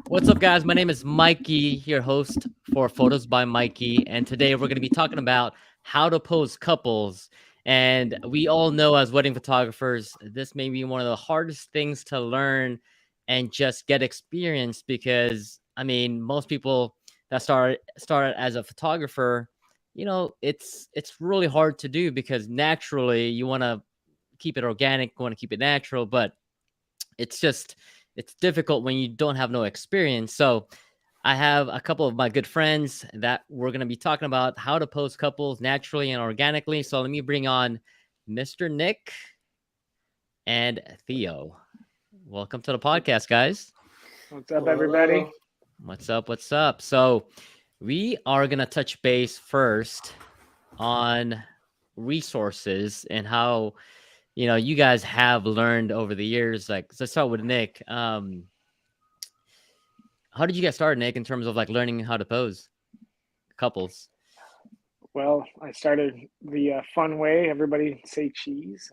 What's up, guys? My name is Mikey, your host for Photos by Mikey, and today we're going to be talking about how to pose couples. And we all know, as wedding photographers, this may be one of the hardest things to learn and just get experience because, I mean, most people that started as a photographer, it's really hard to do because naturally you want to keep it organic, you want to keep it natural, but it's just it's difficult when you don't have no experience. So I have a couple of my good friends that we're going to be talking about how to pose couples naturally and organically. So let me bring on Mr. Nick and Theo. Welcome to the podcast, guys. What's up, everybody? Hello. What's up? What's up? So we are going to touch base first on resources and how you guys have learned over the years. Like, let's start with Nick. How did you get started, Nick, in terms of like learning how to pose couples? Well, I started the fun way. Everybody say cheese.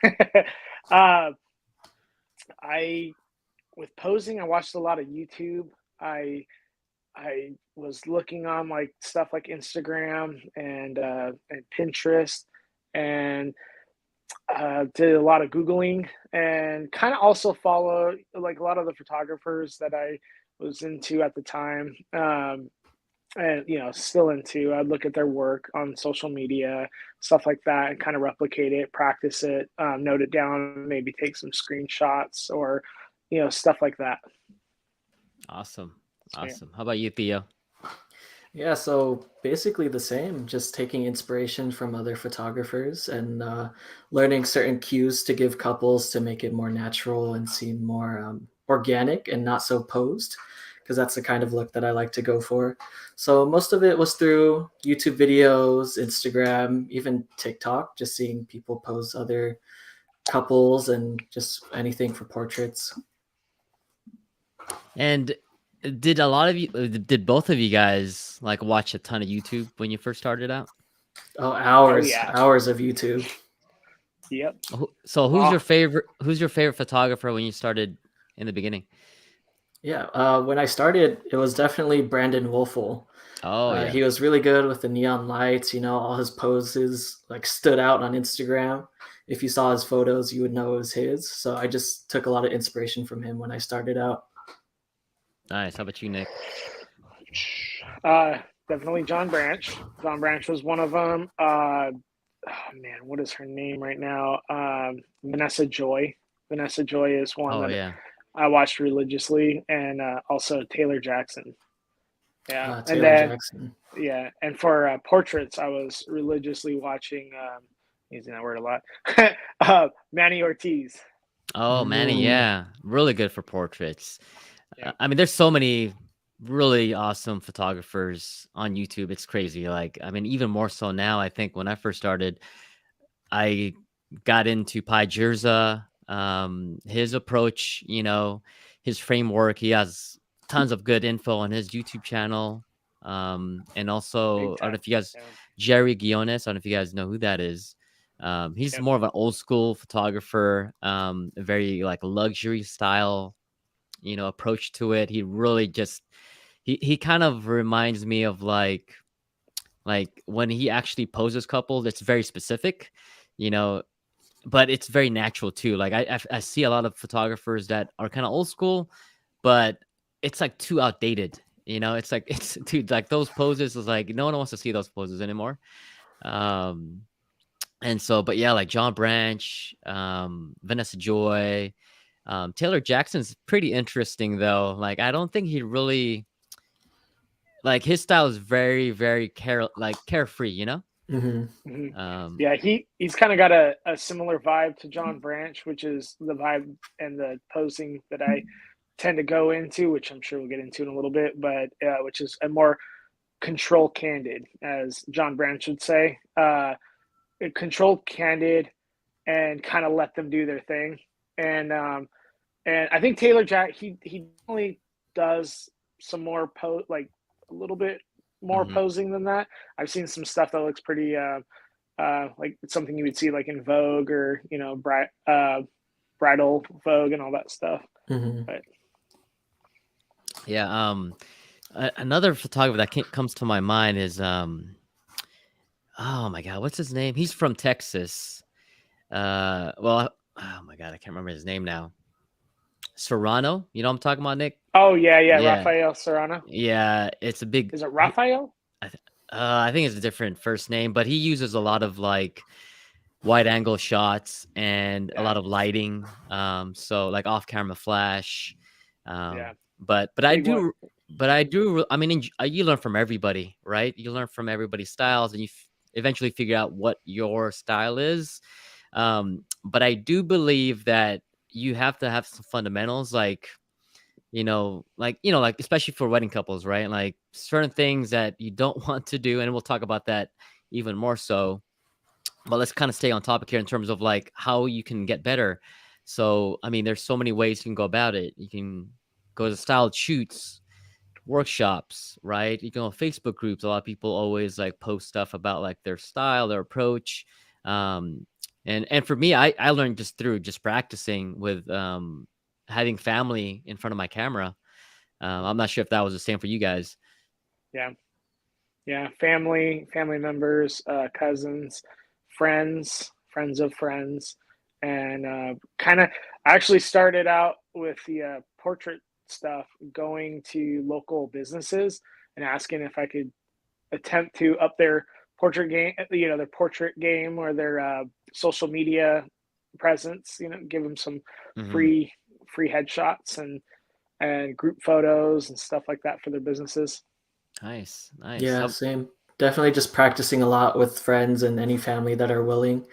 And I, with posing, I watched a lot of YouTube. I was looking on like stuff like Instagram and Pinterest, and did a lot of Googling, and kind of also follow like a lot of the photographers that I was into at the time. And still into. I'd look at their work on social media, stuff like that, and kind of replicate it, practice it, note it down, maybe take some screenshots or stuff like that. Awesome. So, yeah. Awesome. How about you, Theo? Yeah, so basically the same, just taking inspiration from other photographers and learning certain cues to give couples to make it more natural and seem more organic and not so posed, because that's the kind of look that I like to go for. So most of it was through YouTube videos, Instagram, even TikTok, just seeing people pose other couples and just anything for portraits. And did both of you guys like watch a ton of YouTube when you first started out? Oh, hours, yeah. hours of YouTube. Yep. So who's Wow. your favorite photographer when you started in the beginning? Yeah, when I started, it was definitely Brandon Wolfel. Oh yeah. He was really good with the neon lights. All his poses like stood out on Instagram. If you saw his photos, you would know it was his. So I just took a lot of inspiration from him when I started out. Nice. How about you, Nick? Definitely John Branch. John Branch was one of them. Oh man, what is her name right now? Vanessa Joy. Vanessa Joy is one Oh that yeah. I watched religiously, and also Taylor Jackson. Yeah, and Taylor then Jackson. yeah, and for portraits, I was religiously watching. Using that word a lot. Manny Ortiz. Oh, Manny, Mm. yeah. Really good for portraits. Yeah. I mean, there's so many really awesome photographers on YouTube. It's crazy. Like, I mean, even more so now. I think when I first started, I got into Pi Jirza. His approach, his framework. He has tons of good info on his YouTube channel. And also, Big I don't know time. if you guys, Yeah. Jerry Guiones. I don't know if you guys know who that is. He's Yep. more of an old school photographer. A very like luxury style approach to it. He really just he kind of reminds me of like when he actually poses couples. It's very specific, you know but it's very natural too. Like I see a lot of photographers that are kind of old school, but it's like too outdated. It's like it's dude, like those poses is like no one wants to see those poses anymore. um and so, but yeah, like John Branch, Vanessa Joy, Taylor Jackson's pretty interesting though. Like I don't think he really like his style is very, very carefree, Hmm. Hmm. Um, Yeah, he's kind of got a similar vibe to John Branch, which is the vibe and the posing that I tend to go into, which I'm sure we'll get into in a little bit, but which is a more control candid, as John Branch would say. Control candid and kind of let them do their thing. And I think Taylor Jack he definitely does some more like a little bit more mhm. posing than that. I've seen some stuff that looks pretty like it's something you would see like in Vogue or bridal Vogue and all that stuff. Hmm. But Yeah. Another photographer that comes to my mind is oh my god, what's his name? He's from Texas. Well, oh my god, I can't remember his name now. Serrano, you know what I'm talking about, Nick? Oh yeah, Yeah, Rafael Serrano. yeah. It's a big. Is it Rafael? I think it's a different first name, but he uses a lot of like wide angle shots and a lot of lighting. So like off camera flash. Yeah. But I do. I mean, you learn from everybody, right? You learn from everybody's styles, and you eventually figure out what your style is. But I do believe that you have to have some fundamentals, like like especially for wedding couples, right? Like certain things that you don't want to do, and we'll talk about that even more so. But let's kind of stay on topic here in terms of like how you can get better. So, I mean, there's so many ways you can go about it. You can go to styled shoots, workshops, right? You can go on Facebook groups. A lot of people always like post stuff about like their style, their approach. And for me, I learned just through just practicing with having family in front of my camera. I'm not sure if that was the same for you guys. Yeah, family members, cousins, friends of friends, and kind of. I actually started out with the portrait stuff, going to local businesses and asking if I could attempt to up their portrait game, their portrait game or their social media presence. Give them some free headshots and group photos and stuff like that for their businesses. Nice. Yeah, same. Definitely just practicing a lot with friends and any family that are willing.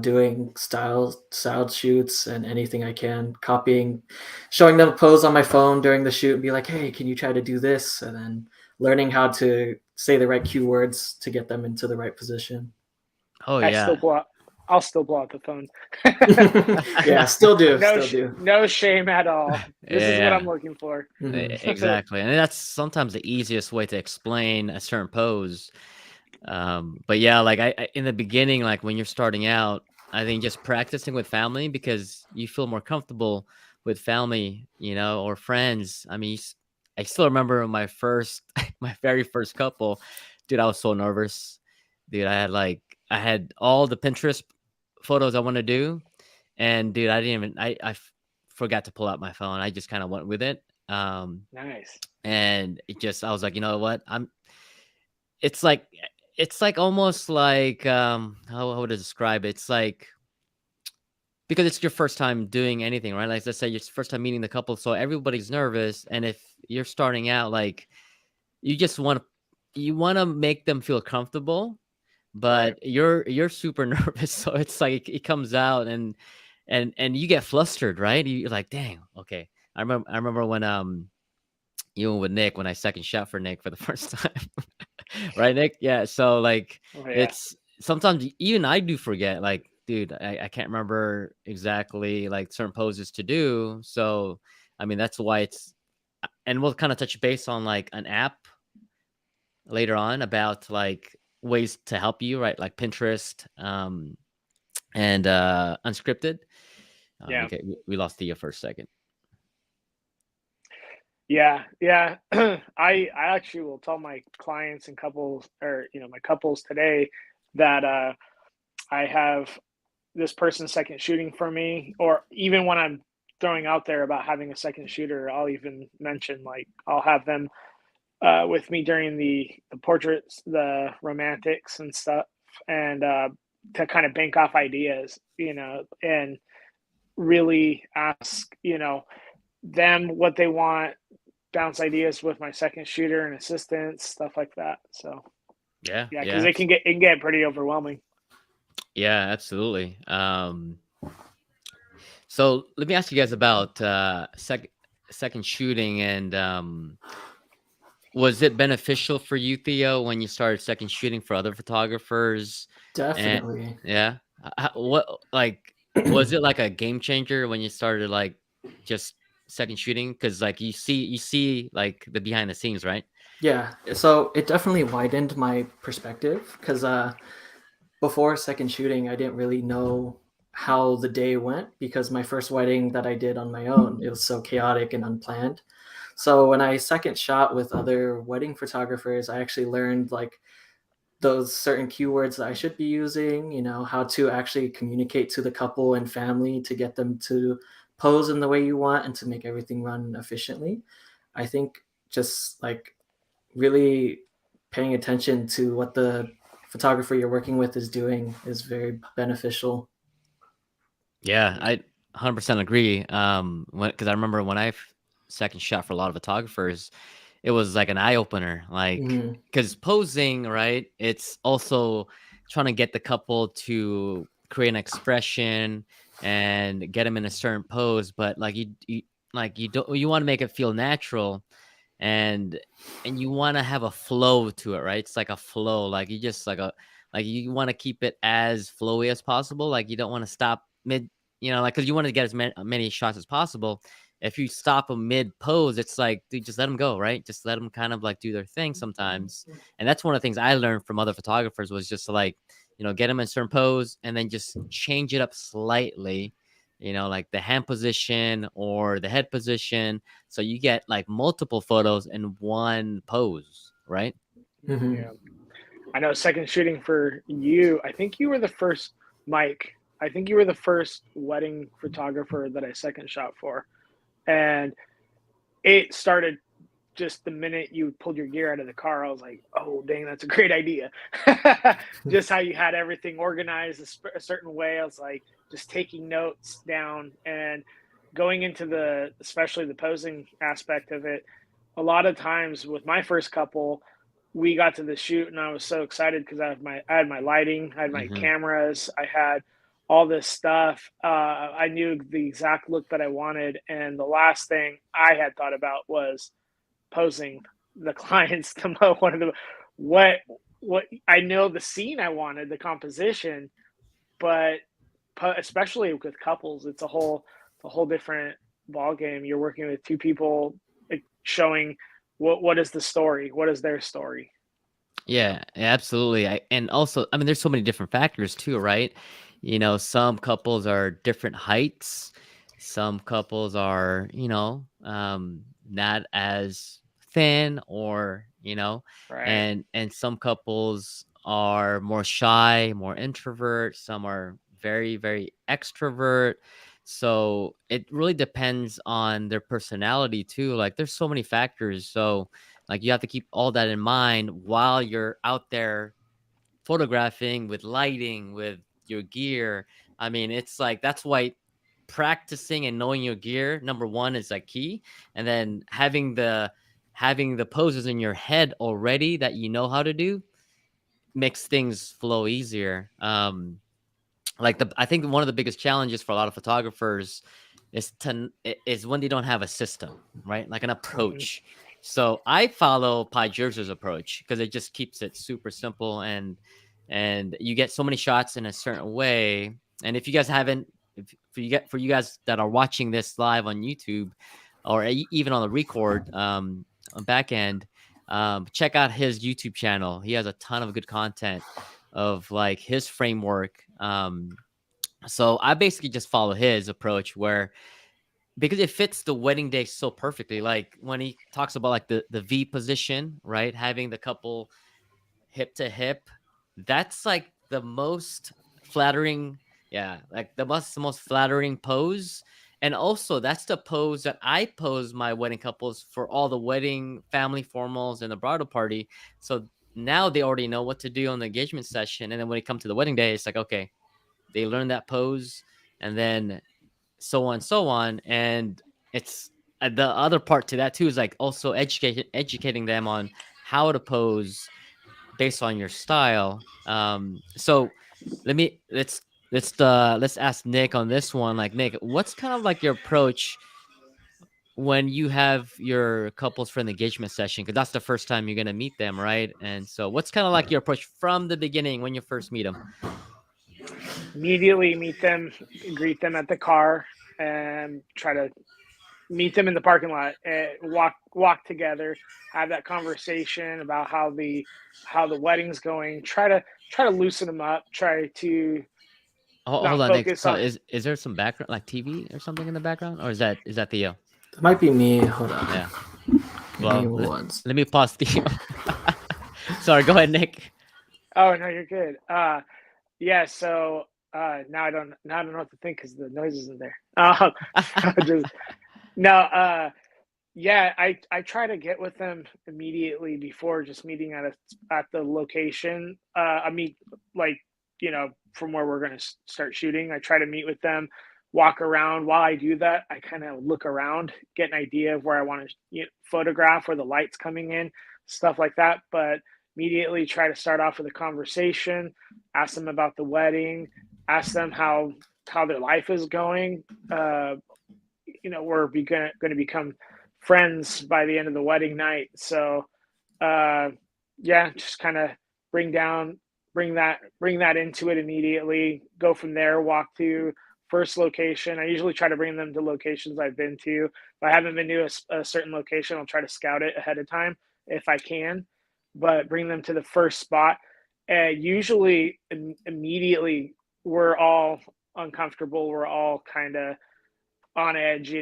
Doing styled shoots and anything I can, copying, showing them a pose on my phone during the shoot and be like, hey, can you try to do this? And then learning how to say the right keywords to get them into the right position. Oh yeah. I'll still blow out the phone. Yeah, still do. No shame at all. This is what I'm looking for. Exactly. And that's sometimes the easiest way to explain a certain pose. But yeah, like I in the beginning, like when you're starting out, I think just practicing with family, because you feel more comfortable with family, or friends. I mean, I still remember my very first couple, dude. I was so nervous, dude. I had all the Pinterest photos I want to do, and dude, I didn't even. I forgot to pull out my phone. I just kind of went with it. Nice. And I was like, you know what? It's like almost like how would I describe it? It's like, because it's your first time doing anything, right? Like, let's say your first time meeting the couple, so everybody's nervous, and if you're starting out, like, you just want to make them feel comfortable, but right. you're super nervous, so it's like it comes out and you get flustered, right? You're like, dang, okay. I remember when even with Nick, when I second shot for Nick for the first time. Right, Nick? Yeah. So like, it's sometimes even I do forget, like, dude, I can't remember exactly like certain poses to do. So, I mean, that's why and we'll kind of touch base on like an app later on about like ways to help you, right? Like Pinterest, and Unscripted. Okay, we lost Thea for a second. Yeah. I actually will tell my clients and couples, or my couples today, that I have this person second shooting for me, or even when I'm throwing out there about having a second shooter, I'll even mention, like, I'll have them with me during the portraits, the romantics and stuff, and to kind of bank off ideas, and really ask, them what they want, bounce ideas with my second shooter and assistants, stuff like that. So yeah, because it can get pretty overwhelming. Yeah, absolutely. So let me ask you guys about second shooting, and was it beneficial for you, Theo, when you started second shooting for other photographers? Definitely. And, what, like, was it like a game changer when you started like just second shooting? Because like you see like the behind the scenes, right? Yeah. So it definitely widened my perspective, because before second shooting, I didn't really know how the day went, because my first wedding that I did on my own, it was so chaotic and unplanned. So when I second shot with other wedding photographers, I actually learned like those certain keywords that I should be using, you know, how to actually communicate to the couple and family to get them to pose in the way you want and to make everything run efficiently. I think just like really paying attention to what the photographer you're working with is doing is very beneficial. Yeah, I 100% agree. Because I remember when second shot for a lot of photographers, it was like an eye opener. Like, Mm-hmm. because posing, right? It's also trying to get the couple to create an expression and get them in a certain pose, but like you don't you want to make it feel natural, and you want to have a flow to it, right? It's like a flow, like you just like you want to keep it as flowy as possible. Like you don't want to stop mid, like because you want to get as many shots as possible. If you stop a mid pose, it's like, dude, just let them go, right? Just let them kind of like do their thing sometimes. And that's one of the things I learned from other photographers was just like, get them in a certain pose and then just change it up slightly, like the hand position or the head position. So you get like multiple photos in one pose, right? Mm-hmm. Yeah. I know second shooting for you, I think you were the first, Mike. I think you were the first wedding photographer that I second shot for. And it started just the minute you pulled your gear out of the car. I was like, oh, dang, that's a great idea. Just how you had everything organized a certain way. I was like, just taking notes down and going into especially the posing aspect of it. A lot of times with my first couple, we got to the shoot and I was so excited because I had my lighting, I had my cameras, I had all this stuff. I knew the exact look that I wanted, and the last thing I had thought about was posing the clients to one of the what I know the scene I wanted, the composition, but especially with couples, it's a whole different ball game. You're working with two people, like, showing what is the story, what is their story. Yeah, absolutely. And also, I mean, there's so many different factors too, right? Some couples are different heights. Some couples are, not as thin, or, Right. and some couples are more shy, more introvert. Some are very, very extrovert. So it really depends on their personality too. Like there's so many factors. So like you have to keep all that in mind while you're out there photographing with lighting, with your gear. I mean, it's like that's why practicing and knowing your gear, number one, is like key. And then having the poses in your head already that you know how to do makes things flow easier. I think one of the biggest challenges for a lot of photographers is when they don't have a system, right? Like an approach. So I follow Pi Jersey's approach because it just keeps it super simple, and you get so many shots in a certain way. And if you guys haven't, for you guys that are watching this live on YouTube or even on the record on back end, check out his YouTube channel. He has a ton of good content of like his framework. So I basically just follow his approach because it fits the wedding day so perfectly. Like when he talks about like the V position, right? Having the couple hip to hip, that's like the most flattering. Yeah, like the most flattering pose. And also that's the pose that I pose my wedding couples for all the wedding family formals and the bridal party. So now they already know what to do on the engagement session. And then when it comes to the wedding day, it's like, okay, they learn that pose, and then so on, so on. And it's the other part to that too is like also educating them on how to pose based on your style. So let's ask Nick on this one. Like Nick, what's kind of like your approach when you have your couples for an engagement session? Because that's the first time you're gonna meet them, right? And so what's kind of like your approach from the beginning when you first meet them? Immediately meet them, greet them at the car, and try to meet them in the parking lot, walk together, have that conversation about how the wedding's going. Try to loosen them up. Try to Hold on, Nick. focus So on. is there some background, like TV or something in the background, or is that Theo? It might be me. Hold on. Yeah. Give me Well, once. let me pause Theo. Sorry, go ahead, Nick. Oh no, you're good. Yeah. So now I don't know what to think because the noise isn't there. Just no. Yeah, I try to get with them immediately before just meeting at the location. I meet like from where we're gonna start shooting. I try to meet with them, walk around. While I do that, I kind of look around, get an idea of where I want to photograph, where the light's coming in, stuff like that. But immediately try to start off with a conversation, ask them about the wedding, ask them how their life is going. We're going to become friends by the end of the wedding night. So, yeah, just kind of bring that into it immediately. Go from there. Walk to first location. I usually try to bring them to locations I've been to. If I haven't been to a certain location, I'll try to scout it ahead of time if I can. But bring them to the first spot. Usually, immediately, we're all uncomfortable. We're all kind of on edge.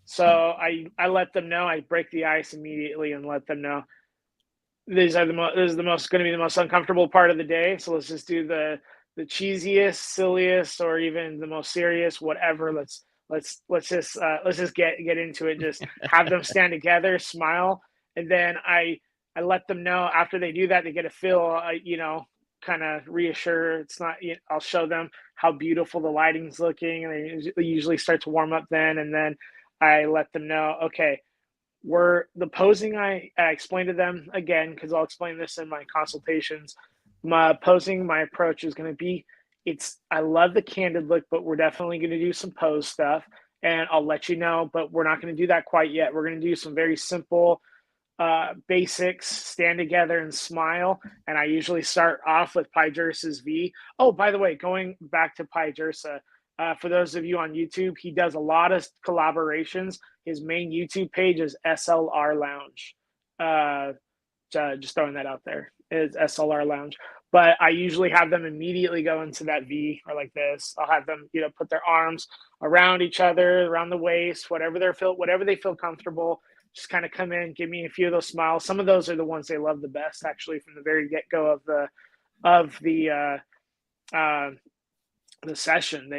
So I let them know. I break the ice immediately and let them know this is the most going to be the most uncomfortable part of the day. So let's just do the cheesiest, silliest, or even the most serious, whatever. Let's just get into it. Just have them stand together, smile, and then I let them know after they do that, they get a feel, kind of reassure. It's not. I'll show them how beautiful the lighting's looking, and they usually start to warm up then. And then I let them know, okay, the posing. I explain to them again because I'll explain this in my consultations. My posing, my approach is going to be. I love the candid look, but we're definitely going to do some pose stuff, and I'll let you know. But we're not going to do that quite yet. We're going to do some very simple basics, stand together and smile. And I usually start off with Pi Jersa's V. Oh, by the way, going back to Pi Jersa, for those of you on YouTube, he does a lot of collaborations. His main YouTube page is SLR Lounge. Just throwing that out there. It's SLR Lounge. But I usually have them immediately go into that V or like this. I'll have them, put their arms around each other, around the waist, whatever they feel comfortable. Just kind of come in, give me a few of those smiles. Some of those are the ones they love the best, actually, from the very get-go of the session.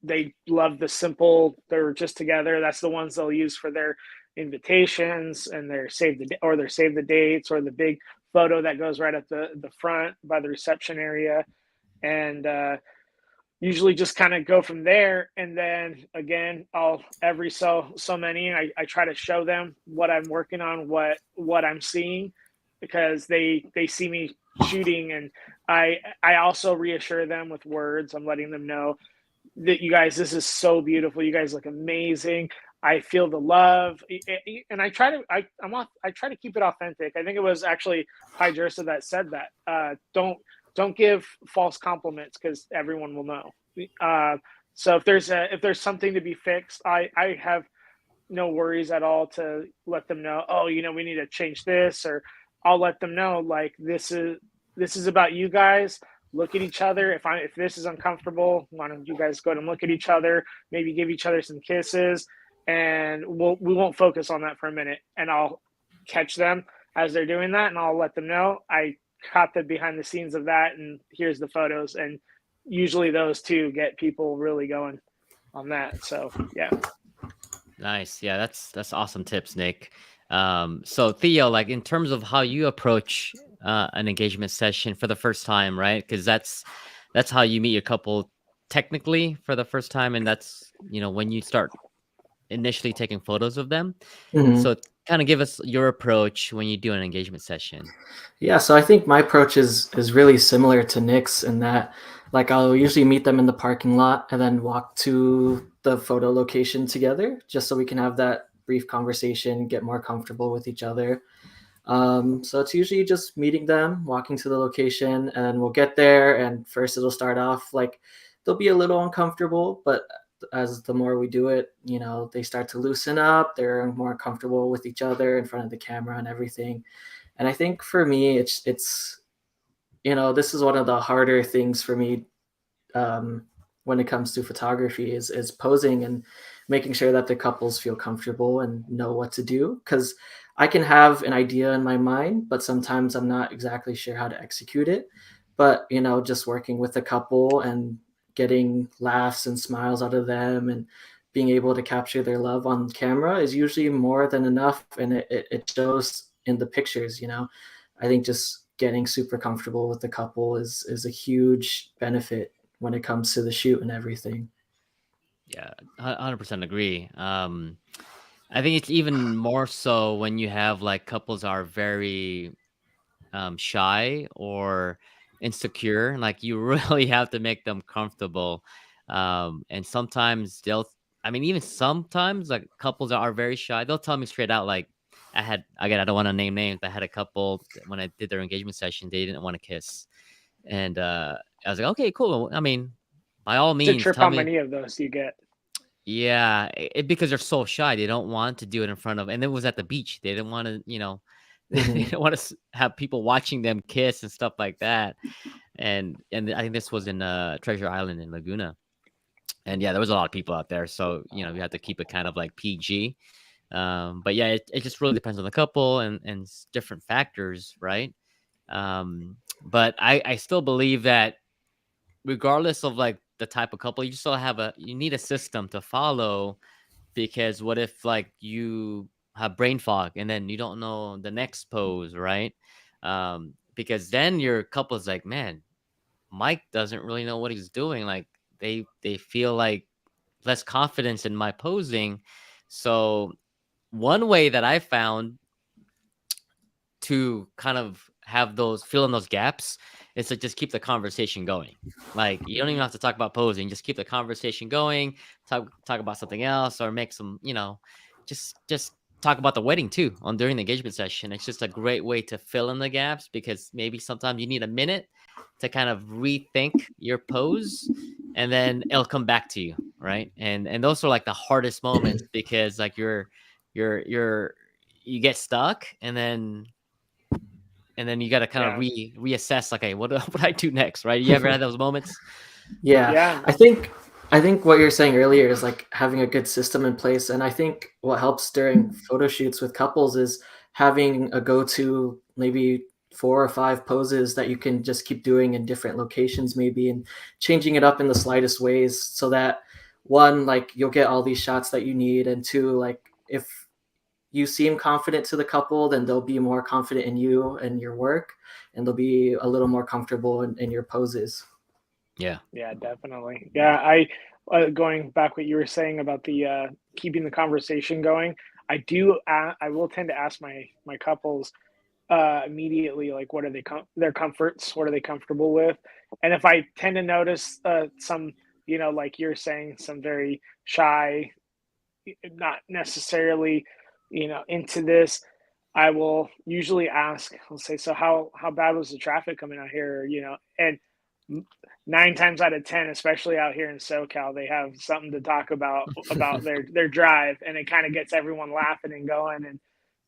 They love the simple. They're just together. That's the ones they'll use for their invitations and their save the dates or the big photo that goes right at the front by the reception area, and usually just kind of go from there. And then again, every so many, I try to show them what I'm working on, what I'm seeing, because they see me shooting, and I also reassure them with words. I'm letting them know that you guys, this is so beautiful. You guys look amazing. I feel the love, and I try to keep it authentic. I think it was actually Pi Jersa that said that. Don't give false compliments because everyone will know. So if there's something to be fixed, I have no worries at all to let them know. Oh, we need to change this, or I'll let them know like this is about you guys. Look at each other. If this is uncomfortable, why don't you guys go and look at each other? Maybe give each other some kisses, and we won't focus on that for a minute. And I'll catch them as they're doing that, and I'll let them know I caught the behind the scenes of that, and here's the photos. And usually those two get people really going on that. So yeah. Nice. Yeah, that's awesome tips, Nick. So Theo, like in terms of how you approach an engagement session for the first time, right? Because that's how you meet your couple technically for the first time, and that's when you start initially taking photos of them. Mm-hmm. So kind of give us your approach when you do an engagement session. Yeah, so I think my approach is really similar to Nick's in that, like, I'll usually meet them in the parking lot and then walk to the photo location together, just so we can have that brief conversation, get more comfortable with each other. So it's usually just meeting them, walking to the location, and we'll get there. And first it'll start off like they'll be a little uncomfortable, but as the more we do it, they start to loosen up. They're more comfortable with each other in front of the camera and everything. And I think for me, it's this is one of the harder things for me when it comes to photography is posing and making sure that the couples feel comfortable and know what to do. Because I can have an idea in my mind, but sometimes I'm not exactly sure how to execute it. But just working with a couple and getting laughs and smiles out of them and being able to capture their love on camera is usually more than enough, and it shows in the pictures. I think just getting super comfortable with the couple is a huge benefit when it comes to the shoot and everything. Yeah, 100% agree. I think it's even more so when you have like couples are very shy or insecure. Like you really have to make them comfortable. And sometimes I mean, even sometimes like couples that are very shy, they'll tell me straight out, like, again, I don't want to name names, but I had a couple when I did their engagement session, they didn't want to kiss. And I was like, okay, cool. I mean, by all It's a means, trip tell how me. many of those you get. Yeah, because they're so shy, they don't want to do it in front of, and it was at the beach. They didn't want to, they Mhm. didn't want to have people watching them kiss and stuff like that. And I think this was in Treasure Island in Laguna. And yeah, there was a lot of people out there, so we had to keep it kind of like PG. But yeah, it just really depends on the couple and different factors, right? But I still believe that regardless of like the type of couple, you need a system to follow, because what if like you have brain fog and then you don't know the next pose, right? Because then your couple's like, man, Mike doesn't really know what he's doing. Like they feel like less confidence in my posing. So one way that I found to kind of have those fill in those gaps is to just keep the conversation going. Like you don't even have to talk about posing, just keep the conversation going, talk about something else, or make some, just talk about the wedding too on during the engagement session. It's just a great way to fill in the gaps, because maybe sometimes you need a minute to kind of rethink your pose, and then it'll come back to you, right? And those are like the hardest moments, because like you're you get stuck, and then you got to kind of Yeah. reassess, like, hey, what what I do next, right? You ever had those moments? Yeah, Yeah. I think what you're saying earlier is like having a good system in place, and I think what helps during photo shoots with couples is having a go-to, maybe 4 or 5 poses that you can just keep doing in different locations, maybe, and changing it up in the slightest ways, so that one, like you'll get all these shots that you need, and two, like if you seem confident to the couple, then they'll be more confident in you and your work, and they'll be a little more comfortable in your poses. Yeah. Yeah, definitely. Yeah, I going back what you were saying about the keeping the conversation going. I will tend to ask my couples immediately, like, what are their comforts, what are they comfortable with, and if I tend to notice some, like you're saying, some very shy, not necessarily, into this, I will usually ask. I'll say, so how bad was the traffic coming out here? And 9 times out of 10, especially out here in SoCal, they have something to talk about their drive, and it kind of gets everyone laughing and going. And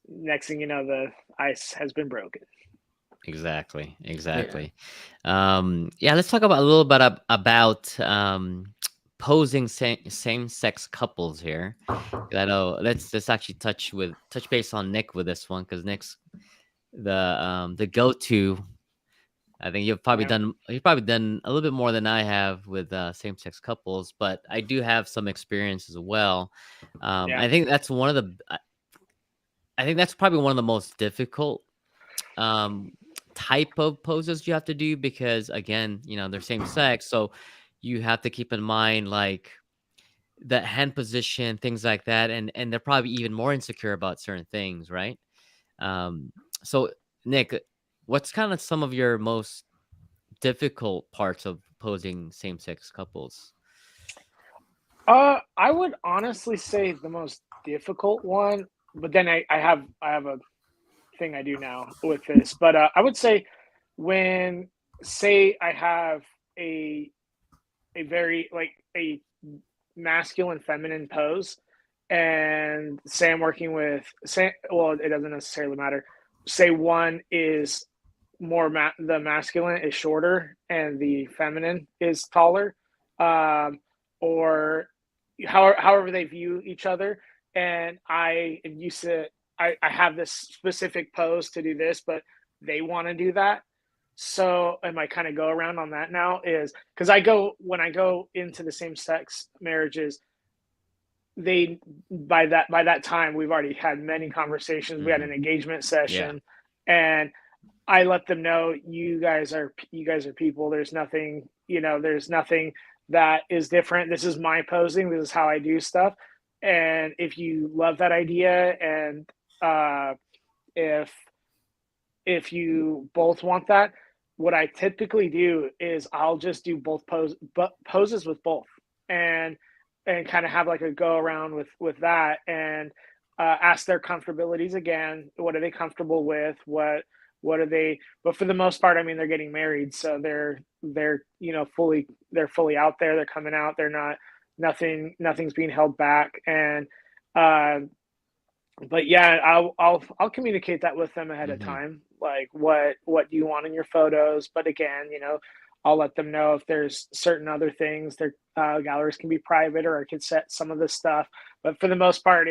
next thing you know, the ice has been broken. Exactly. Yeah. Exactly. Yeah, let's talk about a little bit about posing same sex couples here. 'Cause I know, let's actually touch base on Nick with this one, because Nick's the go-to. I think Yeah, you've probably done a little bit more than I have with same sex couples, but I do have some experience as well. yeah, I think that's I think that's probably one of the most difficult um, type of poses you have to do, because again, they're same sex, so you have to keep in mind like the hand position, things like that, and they're probably even more insecure about certain things, right? Um, so Nick, what's kind of some of your most difficult parts of posing same-sex couples? I would honestly say the most difficult one, but then I have a thing I do now with this. But I would say, when, say, I have a a very, like, a masculine feminine pose, and say I'm working with, say, well, it doesn't necessarily matter. Say one is the masculine is shorter and the feminine is taller, or however they view each other. And I am used to, I have this specific pose to do this, but they want to do that. So, and my kind of go around on that now is because when I go into the same sex marriages, they by that time we've already had many conversations. We had an engagement session, and I let them know you guys are people. There's nothing, there's nothing that is different. This is my posing. This is how I do stuff. And if you love that idea, and if you both want that, what I typically do is I'll just do both poses with both, and kind of have like a go around with that, and ask their comfortabilities again. What are they comfortable with? What are they? But for the most part, I mean, they're getting married, so they're fully out there. They're coming out. They're not nothing's being held back, and but yeah, I'll communicate that with them ahead of time, like what do you want in your photos. But again, I'll let them know if there's certain other things. Their galleries can be private, or I could set some of this stuff. But for the most part,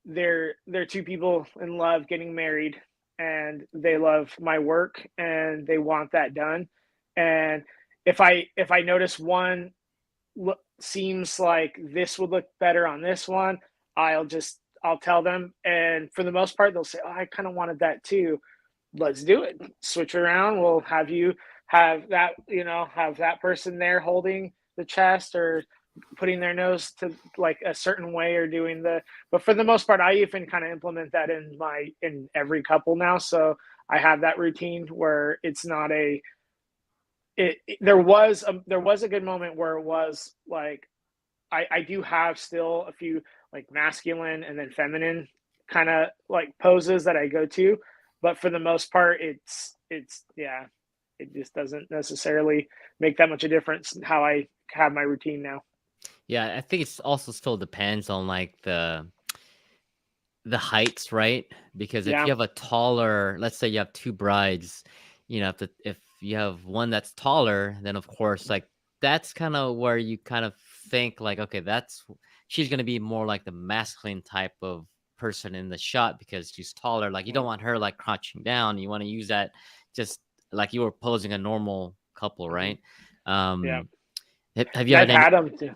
they're two people in love getting married, and they love my work, and they want that done. And if I notice one seems like this would look better on this one, I'll tell them, and for the most part, they'll say, "Oh, I kind of wanted that too. Let's do it. Switch around. We'll have you have that person there holding the chest, or putting their nose to like a certain way, or doing but for the most part, I even kind of implement that in every couple now. So I have that routine where it's not there was a good moment where it was like, I do have still a few like masculine and then feminine kind of like poses that I go to, but for the most part, it's it just doesn't necessarily make that much a difference how I have my routine now. Yeah, I think it's also still depends on like the heights, right? Because if you have a taller, let's say you have two brides, if you have one that's taller, then of course, like that's kind of where you kind of think like, okay, she's going to be more like the masculine type of person in the shot because she's taller. Like you don't want her like crouching down. You want to use that just like you were posing a normal couple, right? Have you had them too?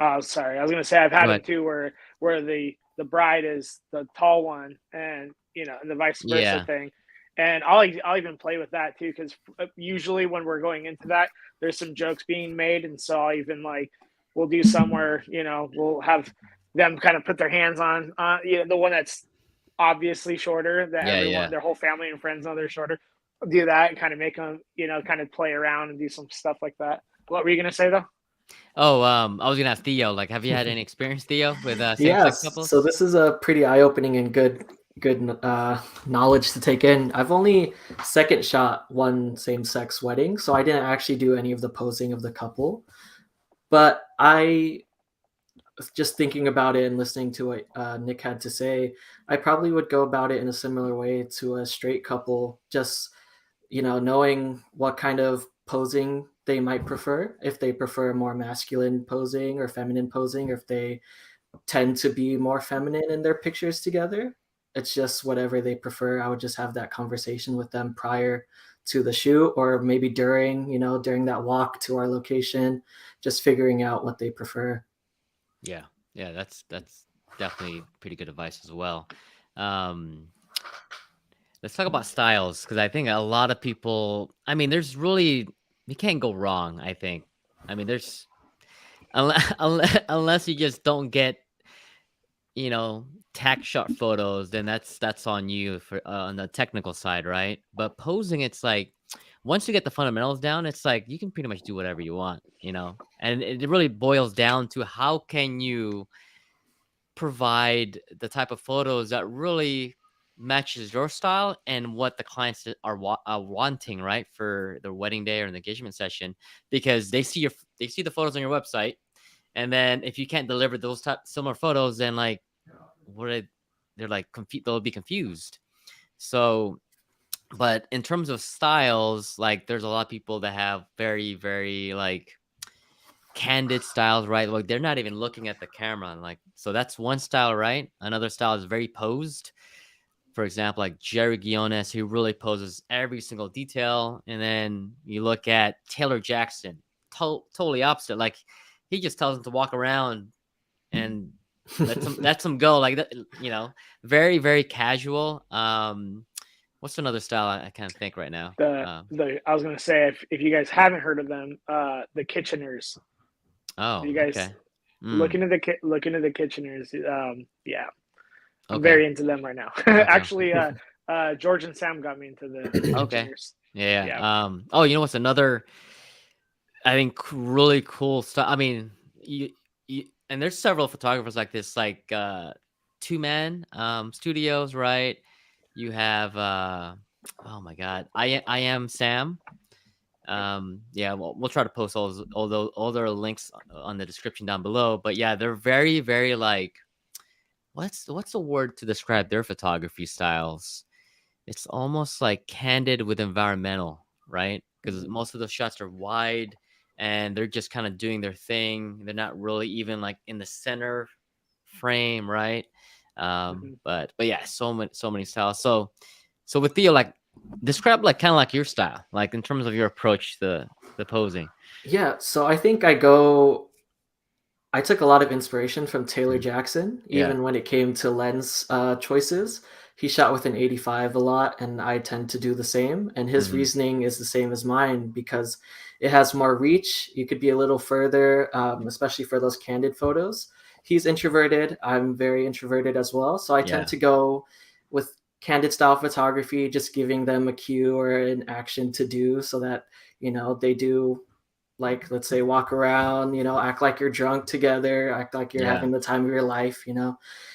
Oh, sorry. I was going to say I've had them too, where the bride is the tall one, and and the vice versa thing. And I'll even play with that too, because usually when we're going into that, there's some jokes being made, and so I'll even we'll do somewhere, we'll have them kind of put their hands on the one that's obviously shorter, that everyone, their whole family and friends know they're shorter. I'll do that and kind of make them, kind of play around and do some stuff like that. What were you gonna say though? Oh, I was gonna ask Theo, like, have you had any experience, Theo, with same-sex couples? So this is a pretty eye-opening and good knowledge to take in. I've only second shot one same-sex wedding, so I didn't actually do any of the posing of the couple. But I just thinking about it and listening to what Nick had to say, I probably would go about it in a similar way to a straight couple, just knowing what kind of posing they might prefer, if they prefer more masculine posing or feminine posing, or if they tend to be more feminine in their pictures together. It's just whatever they prefer. I would just have that conversation with them prior to the shoot, or maybe during that walk to our location, just figuring out what they prefer. Yeah, that's definitely pretty good advice as well. Let's talk about styles, because I think a lot of people, I mean, you can't go wrong, I think. I mean, there's unless you just don't get tack shot photos, then that's on you for on the technical side, right? But posing, it's like once you get the fundamentals down, it's like you can pretty much do whatever you want, and it really boils down to how can you provide the type of photos that really matches your style and what the clients are wanting, right, for their wedding day or an engagement session, because they see the photos on your website, and then if you can't deliver those similar photos, then like they'll be confused. So But in terms of styles, like there's a lot of people that have very, very like candid styles, right? Like they're not even looking at the camera. And like, so that's one style, right? Another style is very posed. For example, like Jerry Guiones, who really poses every single detail. And then you look at Taylor Jackson, totally opposite. Like he just tells them to walk around and let them go. Like that, you know, very, very casual. What's another style I can't think right now? I was gonna say, if you guys haven't heard of them, the Kitcheners. Oh, You guys okay. look into the Kitcheners. Yeah, I'm Okay. very into them right now. Okay. Actually, George and Sam got me into the Okay. Kitcheners. Yeah. Oh, you know what's another, I think, really cool stuff. I mean, you and there's several photographers like this, like two-man studios, right? You have oh my God, I am Sam. Yeah, we'll try to post all their links on the description down below. But yeah, they're very, very like, what's the word to describe their photography styles? It's almost like candid with environmental, right? Because most of the shots are wide and they're just kind of doing their thing. They're not really even like in the center frame, right? But yeah, so many styles. So with Theo, like describe like kind of like your style, like in terms of your approach to the posing. Yeah, so I think I took a lot of inspiration from Taylor Jackson, Yeah. even when it came to lens choices. He shot with an 85 a lot, and I tend to do the same. And his reasoning is the same as mine because it has more reach. You could be a little further, especially for those candid photos. He's introverted. I'm very introverted as well. So I tend to go with candid style photography, just giving them a cue or an action to do so that, they do, like, let's say, walk around, act like you're drunk together, act like you're having the time of your life,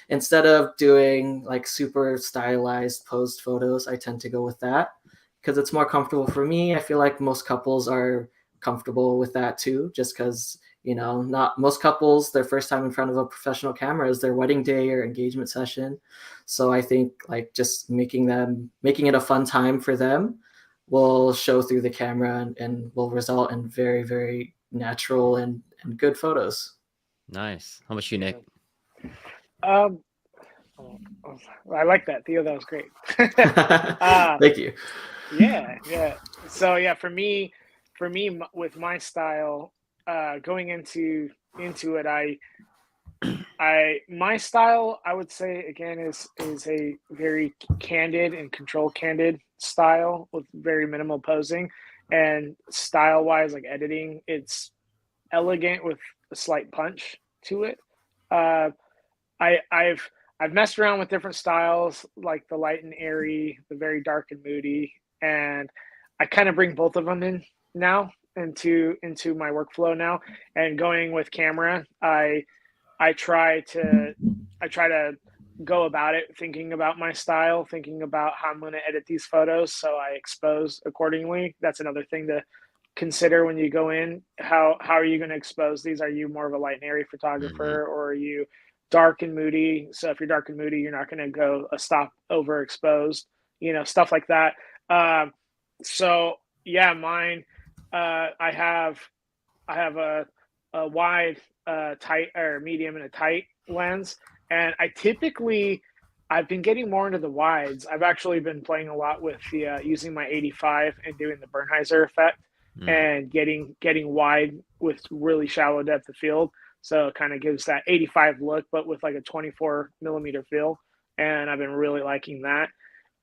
instead of doing like super stylized posed photos. I tend to go with that because it's more comfortable for me. I feel like most couples are comfortable with that too, just because, not most couples, their first time in front of a professional camera is their wedding day or engagement session. So I think like just making it a fun time for them will show through the camera and will result in very, very natural and good photos. Nice. How about you, Nick? I like that, Theo. That was great. Thank you. Yeah. So yeah, for me, with my style, going into it, my style, I would say again, is a very candid and controlled candid style with very minimal posing. And style wise, like editing, it's elegant with a slight punch to it. I've messed around with different styles, like the light and airy, the very dark and moody, and I kind of bring both of them in now into my workflow now. And going with camera, I try to go about it thinking about my style, thinking about how I'm going to edit these photos, so I expose accordingly. That's another thing to consider when you go in. How are you going to expose these? Are you more of a light and airy photographer, or are you dark and moody? So if you're dark and moody, you're not going to go a stop overexposed, stuff like that. So yeah, mine, I have a wide, tight, or medium, and a tight lens. And I've been getting more into the wides. I've actually been playing a lot with the using my 85 and doing the Bernheiser effect and getting wide with really shallow depth of field. So it kind of gives that 85 look, but with like a 24 millimeter field. And I've been really liking that.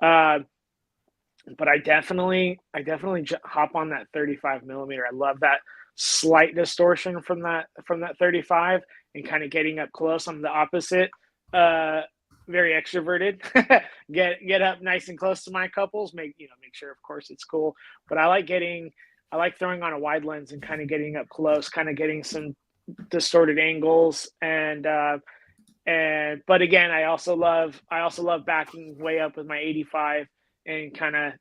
But I definitely hop on that 35 millimeter. I love that slight distortion from that 35 and kind of getting up close. I'm the opposite. Very extroverted. get up nice and close to my couples. Make sure, of course, it's cool. But I like throwing on a wide lens and kind of getting up close, kind of getting some distorted angles. And but again, I also love backing way up with my 85 and kind of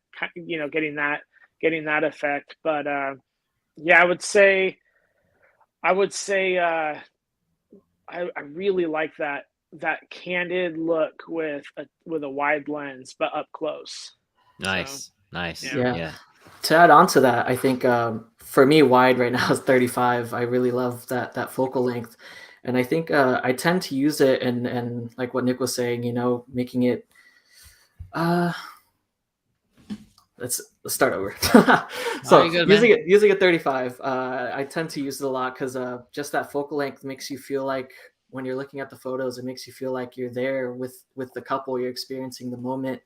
getting that effect. But yeah, I would say I really like that candid look with a wide lens, but up close. Nice. Nice. Yeah. Yeah. To add on to that, I think for me, wide right now is 35. I really love that focal length, and I think I tend to use it and like what Nick was saying, making it. Uh, let's start over. Are So you good, man? using a 35, I tend to use it a lot because just that focal length makes you feel like when you're looking at the photos, it makes you feel like you're there with the couple, you're experiencing the moment.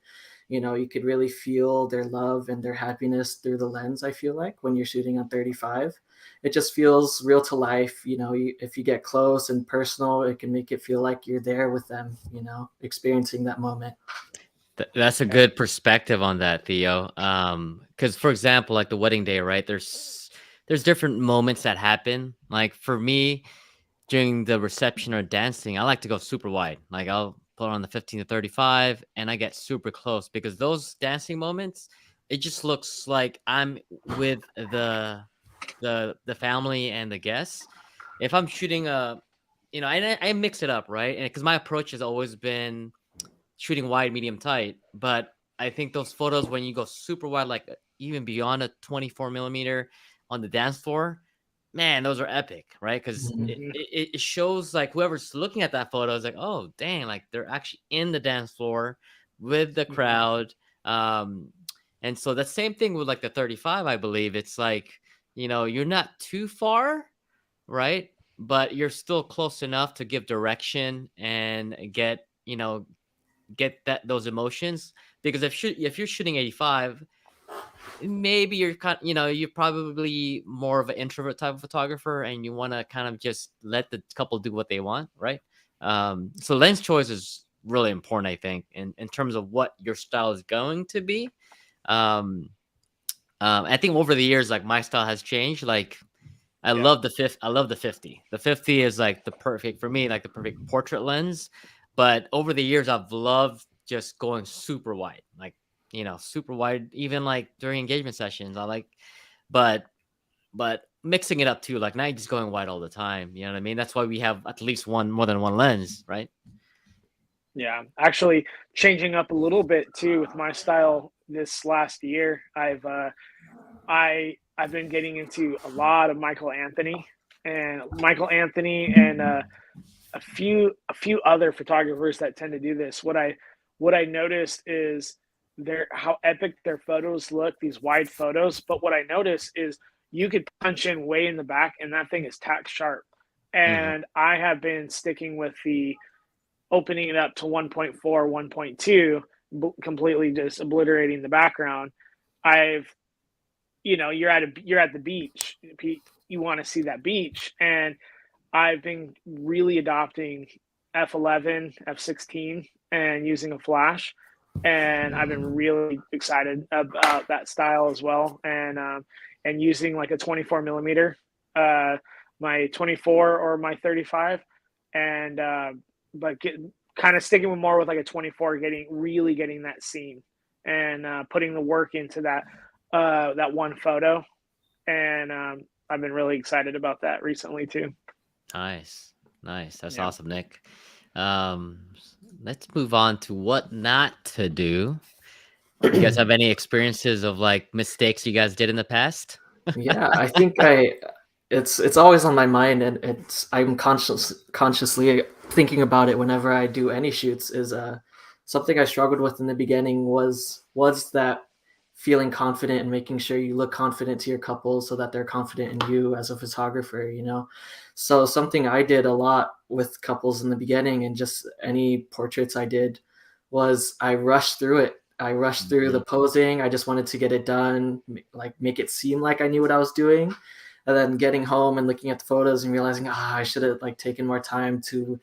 You could really feel their love and their happiness through the lens. I feel like when you're shooting on 35, it just feels real to life. If you get close and personal, it can make it feel like you're there with them, experiencing that moment. That's a good perspective on that, Theo. Because for example, like the wedding day, right? There's different moments that happen. Like for me, during the reception or dancing, I like to go super wide. Like I'll put on the 15 to 35 and I get super close because those dancing moments, it just looks like I'm with the family and the guests. If I'm shooting I mix it up, right? And because my approach has always been shooting wide, medium, tight. But I think those photos when you go super wide, like even beyond a 24 millimeter on the dance floor, man, those are epic, right? Because Mhm. it shows like whoever's looking at that photo is like, oh, dang, like they're actually in the dance floor with the crowd. Um, and so the same thing with like the 35, I believe. It's like, you're not too far, right? But you're still close enough to give direction and get those emotions because if you're shooting 85, maybe you're probably more of an introvert type of photographer and you want to kind of just let the couple do what they want, right? So lens choice is really important, I think, in terms of what your style is going to be. I think over the years, like my style has changed. Like I love the 50. The 50 is like the perfect for me, like the perfect portrait lens. But over the years, I've loved just going super wide, like super wide, even like during engagement sessions. But but mixing it up too, like not just going wide all the time. You know what I mean? That's why we have at least more than one lens, right? Yeah, actually changing up a little bit too with my style this last year. I've been getting into a lot of Michael Anthony and a few other photographers that tend to do this. What I noticed is how epic their photos look, these wide photos. But what I noticed is you could punch in way in the back, and that thing is tack sharp. Mm-hmm. And I have been sticking with the opening it up to 1.4, 1.2, completely just obliterating the background. I've you're at the beach, you want to see that beach, and I've been really adopting f11, f16 and using a flash, and I've been really excited about that style as well, and using like a 24 millimeter, my 24 or my 35, and but kind of sticking with more with like a 24, getting that scene, and putting the work into that one photo, and I've been really excited about that recently too. Nice. That's Yeah. awesome, Nick. Um, let's move on to what not to do. You guys have any experiences of like mistakes you guys did in the past? Yeah, I think it's always on my mind, and I'm consciously thinking about it whenever I do any shoots. Is something I struggled with in the beginning was that feeling confident and making sure you look confident to your couple so that they're confident in you as a photographer. So something I did a lot with couples in the beginning and just any portraits I did was I rushed through it. I rushed through the posing. I just wanted to get it done, like make it seem like I knew what I was doing. And then getting home and looking at the photos and realizing, I should have like taken more time to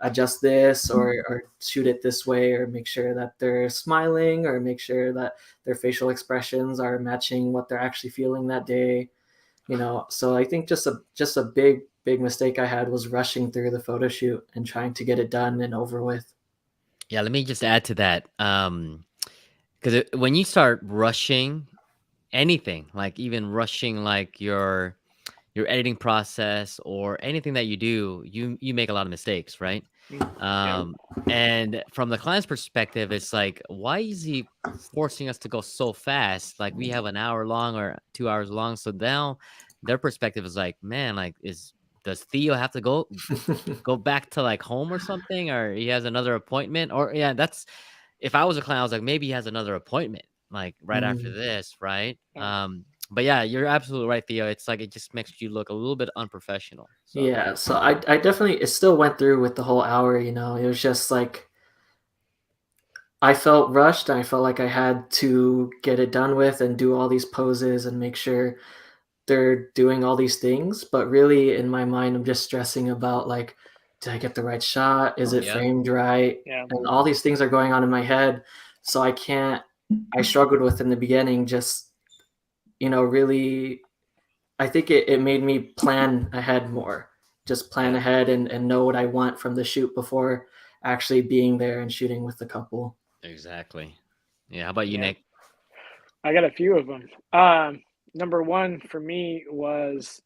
adjust this or shoot it this way, or make sure that they're smiling, or make sure that their facial expressions are matching what they're actually feeling that day. So I think just a big mistake I had was rushing through the photo shoot and trying to get it done and over with. Yeah, let me just add to that. Because when you start rushing anything, like even rushing like your editing process or anything that you do, you make a lot of mistakes, right? And from the client's perspective, it's like, why is he forcing us to go so fast? Like we have an hour long or 2 hours long. So now their perspective is like, man, like does Theo have to go back to like home or something, or he has another appointment? Or yeah, that's, if I was a client, I was like, maybe he has another appointment like right after this, right? But yeah, you're absolutely right, Theo. It's like it just makes you look a little bit unprofessional. So. Yeah, so I definitely, it still went through with the whole hour, you know. It was just like I felt rushed, and I felt like I had to get it done with and do all these poses and make sure they're doing all these things. But really, in my mind, I'm just stressing about like, did I get the right shot? Is it framed right? Yeah. And all these things are going on in my head. So I struggled with in the beginning, just, you know, really, I think it made me plan ahead more. Just plan ahead and know what I want from the shoot before actually being there and shooting with the couple. Exactly. Yeah. How about you, Nick? I got a few of them. Number one for me was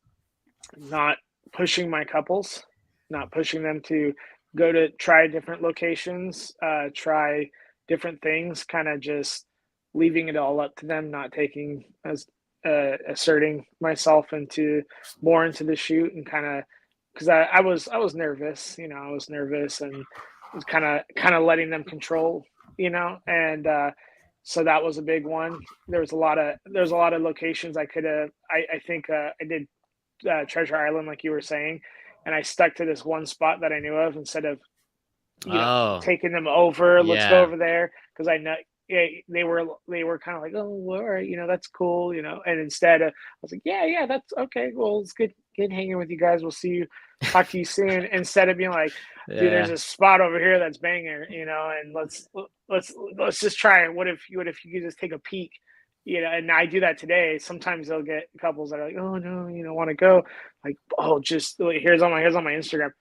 not pushing my couples, not pushing them to go to try different locations, try different things, kind of just leaving it all up to them, not taking as asserting myself into the shoot, and kind of, because I was nervous, you know, I was nervous and was kind of letting them control, you know, and so that was a big one. There's a lot of locations I could have. I think I did Treasure Island, like you were saying, and I stuck to this one spot that I knew of instead of taking them over. Let's go over there, because I know they were kind of like, oh, all right, you know, that's cool, you know. And instead, I was like, yeah, that's okay. Well, it's good hanging with you guys. We'll see you. Talk to you soon. Instead of being like, dude, there's a spot over here that's banger, you know, and let's just try it. What if you could just take a peek? You know, and I do that today. Sometimes they'll get couples that are like, "Oh no, you know, want to go?" Like, "Oh, just here's on my Instagram."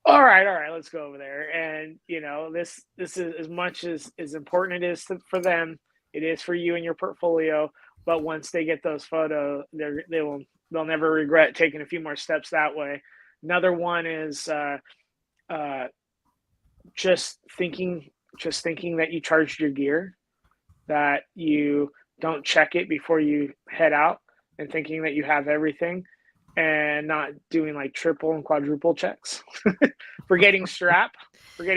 All right, let's go over there. And you know, this is as much as important it is for them. It is for you and your portfolio. But once they get those photos, they'll never regret taking a few more steps that way. Another one is just thinking that you charged your gear, that you don't check it before you head out, and thinking that you have everything, and not doing like triple and quadruple checks. forgetting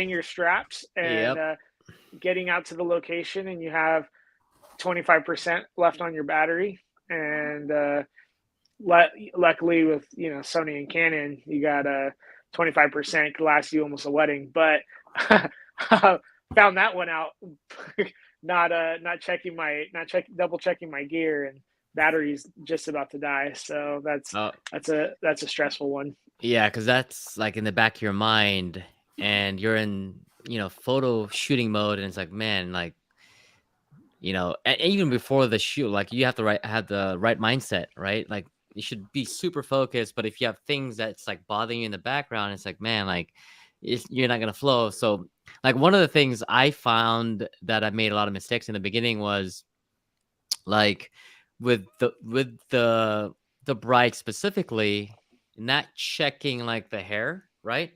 your straps, and getting out to the location and you have 25% left on your battery. And luckily with, you know, Sony and Canon, you got a 25% could last you almost a wedding. But found that one out. not double checking my gear, and battery's just about to die. So that's a stressful one. Yeah, because that's like in the back of your mind, and you're in, you know, photo shooting mode, and it's like, man, like, you know, and even before the shoot, like you have to have the right mindset, right? Like you should be super focused, but if you have things that's like bothering you in the background, it's like, man, like you're not gonna flow. So like one of the things I found that I made a lot of mistakes in the beginning was like with the bride specifically, not checking like the hair, right?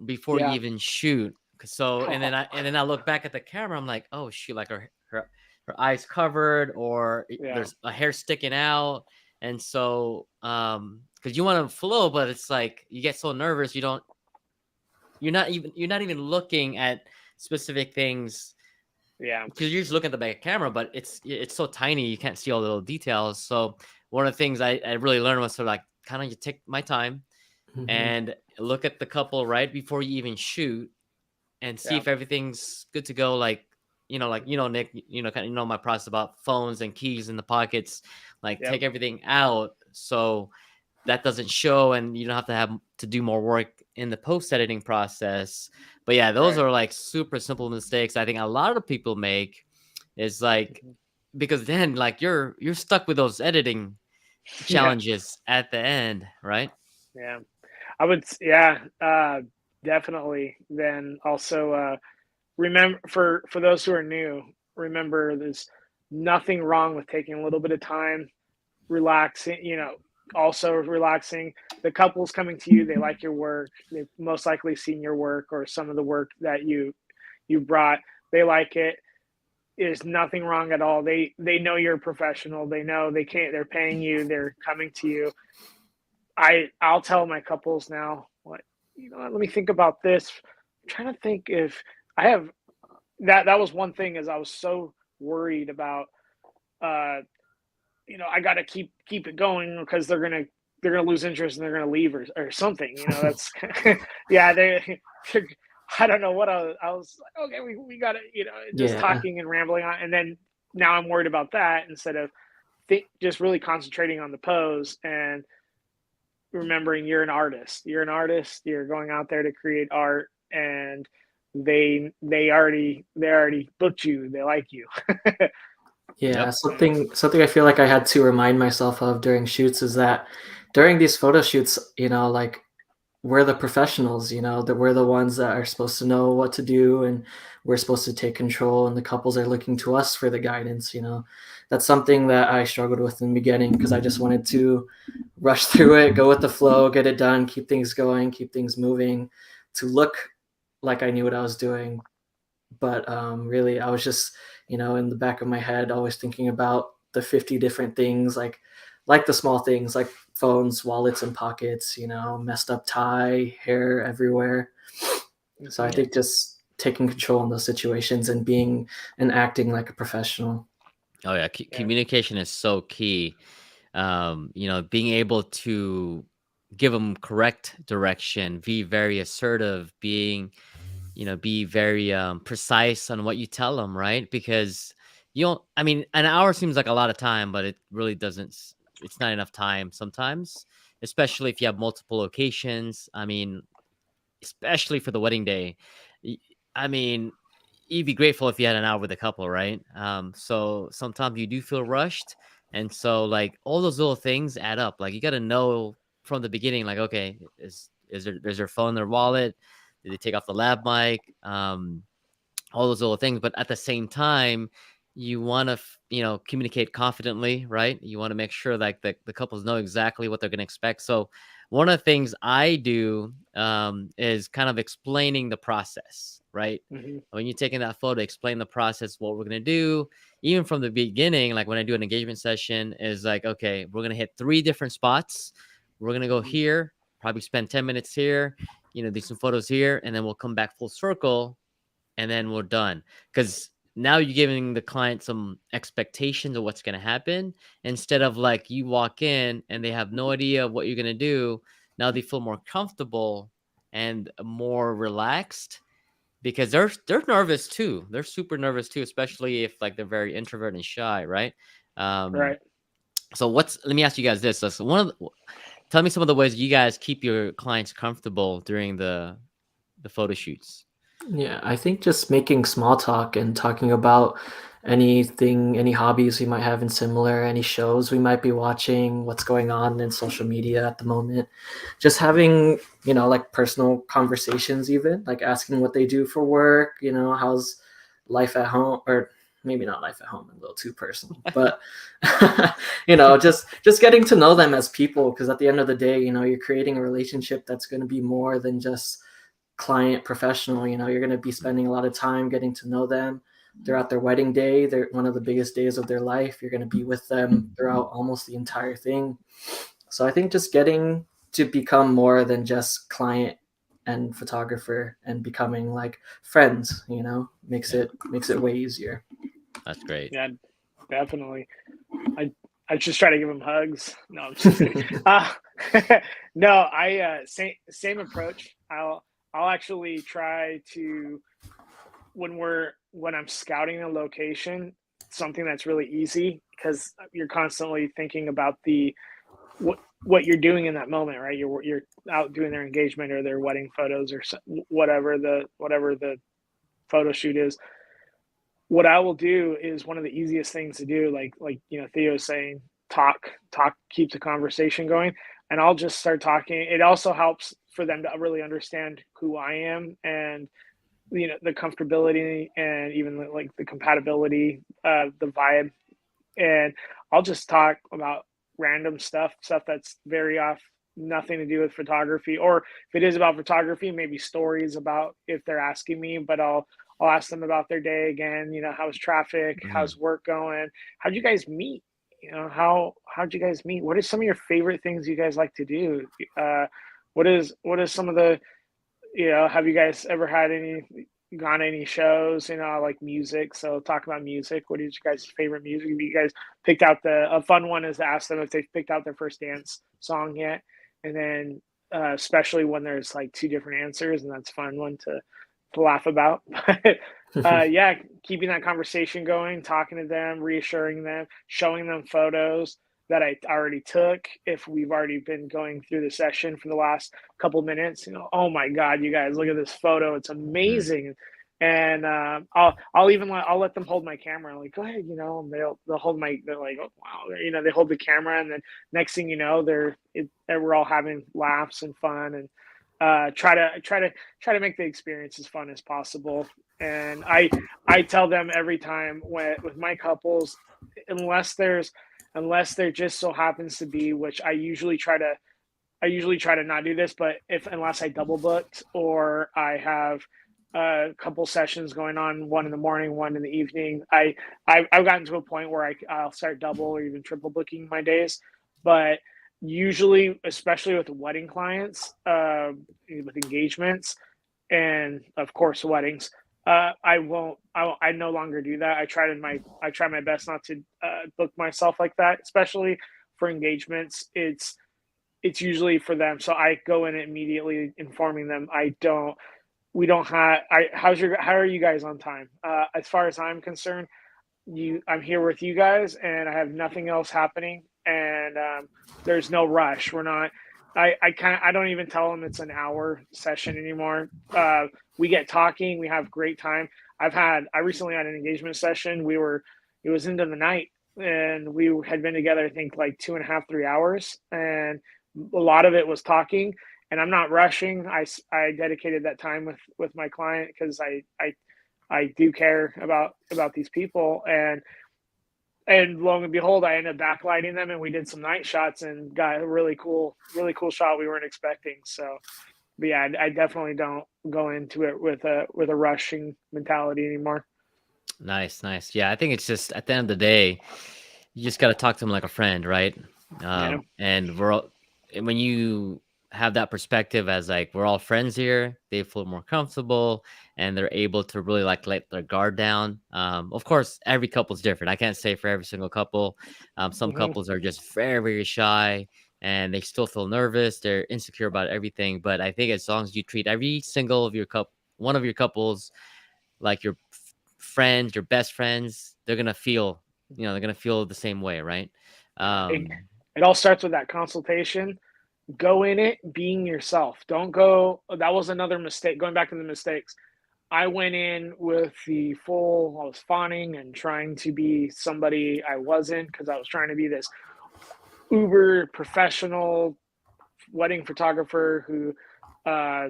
Before you even shoot. So and then I look back at the camera, I'm like, oh shoot, like her eyes covered, or there's a hair sticking out. And so because you want to flow, but it's like you get so nervous, you're not even looking at specific things. Yeah, because you're just looking at the back of camera, but it's so tiny you can't see all the little details. So one of the things I really learned was to like kind of take my time and look at the couple right before you even shoot, and see if everything's good to go. Like Nick, kind of my process about phones and keys in the pockets. Like take everything out so that doesn't show, and you don't have to do more work in the post editing process. But yeah, those are like super simple mistakes I think a lot of people make, is like because then like you're stuck with those editing challenges at the end, right? Yeah, I would. Definitely. Then also remember, for those who are new, remember there's nothing wrong with taking a little bit of time, relaxing, you know, also relaxing. The couple's coming to you, they like your work, they've most likely seen your work or some of the work that you brought, they like it. There's nothing wrong at all. They know you're a professional, they know they're paying you, they're coming to you. I'll tell my couples now, what, let me think about this. I'm trying to think if I have that was one thing, is I was so worried about I got to keep it going because they're gonna lose interest and they're gonna leave or something. That's yeah. I don't know what I was like. Okay, we got to just talking and rambling on, and then now I'm worried about that instead of just really concentrating on the pose and remembering you're an artist. You're an artist. You're going out there to create art, and they already booked you. They like you. Yeah, yep. Something I feel like I had to remind myself of during shoots is that during these photo shoots, like we're the professionals, that we're the ones that are supposed to know what to do, and we're supposed to take control, and the couples are looking to us for the guidance. That's something that I struggled with in the beginning because I just wanted to rush through it, go with the flow, get it done, keep things going, keep things moving, to look like I knew what I was doing. But really, I was just, in the back of my head, always thinking about the 50 different things, like the small things, like phones, wallets, and pockets, messed up tie, hair everywhere. So I think just taking control in those situations and being and acting like a professional. Oh yeah, communication is so key. Being able to give them correct direction, be very assertive, be very precise on what you tell them, right? Because an hour seems like a lot of time, but it really doesn't. It's not enough time sometimes, especially if you have multiple locations. Especially for the wedding day. You'd be grateful if you had an hour with a couple, right? So sometimes you do feel rushed. And so like all those little things add up. Like you got to know from the beginning, like, okay, is their phone, their wallet? Did they take off the lav mic? All those little things. But at the same time, you want to, communicate confidently, right? You want to make sure like the couples know exactly what they're going to expect. So one of the things I do is kind of explaining the process, right? Mm-hmm. When you're taking that photo, explain the process, what we're going to do. Even from the beginning, like when I do an engagement session, is like, okay, we're going to hit 3 different spots. We're going to go here, probably spend 10 minutes here, do some photos here, and then we'll come back full circle, and then we're done. Because now you're giving the client some expectations of what's going to happen, instead of like you walk in and they have no idea what you're going to do. Now they feel more comfortable and more relaxed, because they're nervous too. They're super nervous too, especially if like they're very introverted and shy, right? Right. So let me ask you guys this. Tell me some of the ways you guys keep your clients comfortable during the photo shoots. Yeah, I think just making small talk and talking about anything, any hobbies we might have in similar, any shows we might be watching, what's going on in social media at the moment. Just having, like personal conversations, even like asking what they do for work, how's life at home, or maybe not life at home, a little too personal, but just getting to know them as people, because at the end of the day, you're creating a relationship that's going to be more than just client professional. You're going to be spending a lot of time getting to know them throughout their wedding day. They're one of the biggest days of their life. You're going to be with them throughout almost the entire thing. So I think just getting to become more than just client and photographer and becoming like friends, makes it way easier. That's great. Yeah, definitely. I just try to give them hugs. No, I'm just kidding. No, same approach. I'll actually try to, when I'm scouting a location, something that's really easy, because you're constantly thinking about what you're doing in that moment, right? You're out doing their engagement or their wedding photos or whatever the photo shoot is. What I will do is one of the easiest things to do, like Theo's saying, talk, keep the conversation going, and I'll just start talking. It also helps for them to really understand who I am, and the comfortability, and even like the compatibility, the vibe. And I'll just talk about random stuff that's very off, nothing to do with photography, or if it is about photography, maybe stories about if they're asking me, but I'll ask them about their day again. How's traffic? Mhm. How's work going? How'd you guys meet? How'd you guys meet? What are some of your favorite things you guys like to do? What is some of the, have you guys ever had gone to any shows? I like music, so talk about music. What is your guys' favorite music? Have you guys picked out a fun one is to ask them if they've picked out their first dance song yet, and then especially when there's like two different answers, and that's a fun one to laugh about. But yeah, keeping that conversation going, talking to them, reassuring them, showing them photos that I already took if we've already been going through the session for the last couple minutes. Oh my God, you guys, look at this photo. It's Mhm. amazing. And I'll let them hold my camera. I'm like, go ahead, and they'll hold they're like, oh wow, they hold the camera, and then next thing you know, we're all having laughs and fun, and try to make the experience as fun as possible. And I tell them every time with my couples, unless there just so happens to be, which I usually try to not do this, but unless I double booked or I have a couple sessions going on, one in the morning, one in the evening, I've gotten to a point where I'll start double or even triple booking my days. But usually, especially with wedding clients, with engagements, and of course weddings, I no longer do that. I try my best not to book myself like that, especially for engagements. It's usually for them, so I go in immediately informing them. We don't have I how are you guys on time? As far as I'm concerned, I'm here with you guys, and I have nothing else happening, and there's no rush. We're not. I don't even tell them it's an hour session anymore. We get talking. We have great time. I recently had an engagement session. It was into the night, and we had been together, I think, like 2.5, 3 hours, and a lot of it was talking. And I'm not rushing. I dedicated that time with my client because I do care about these people, and lo and behold, I ended up backlighting them, and we did some night shots and got a really cool shot we weren't expecting. So, but yeah, I definitely don't go into it with a rushing mentality anymore. Nice, nice. Yeah, I think it's just at the end of the day, you just got to talk to them like a friend, right? Yeah. And when you have that perspective as like we're all friends here, they feel more comfortable and they're able to really like let their guard down. Of course, every couple's different. I can't say for every single couple. Some Hmm. couples are just very, very shy and they still feel nervous. They're insecure about everything. But I think as long as you treat every single of one of your couples like your friends, your best friends, they're gonna feel the same way, right? Yeah. Um, It all starts with that consultation. Go in it being yourself. Don't go. That was another mistake. Going back to the mistakes, I went in with I was fawning and trying to be somebody I wasn't, because I was trying to be this uber professional wedding photographer who uh,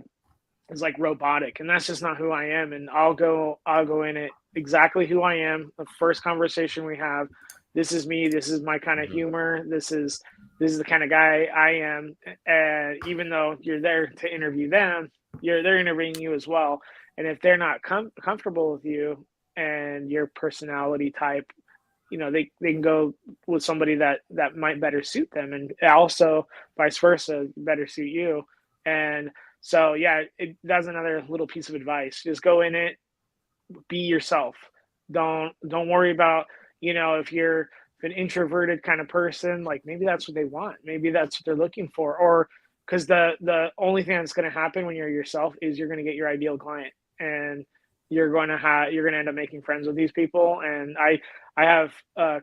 is like robotic, and that's just not who I am. And I'll go in it exactly who I am. The first conversation we have, this is me. This is my kind of mhm. humor. This is the kind of guy I am. And even though you're there to interview them, they're interviewing you as well. And if they're not comfortable with you and your personality type, they can go with somebody that might better suit them, and also vice versa, better suit you. And so yeah, that's another little piece of advice. Just go in it, be yourself. Don't worry about, if you're an introverted kind of person, like maybe that's what they want, maybe that's what they're looking for. Or because the only thing that's going to happen when you're yourself is you're going to get your ideal client, and you're going to end up making friends with these people. And I have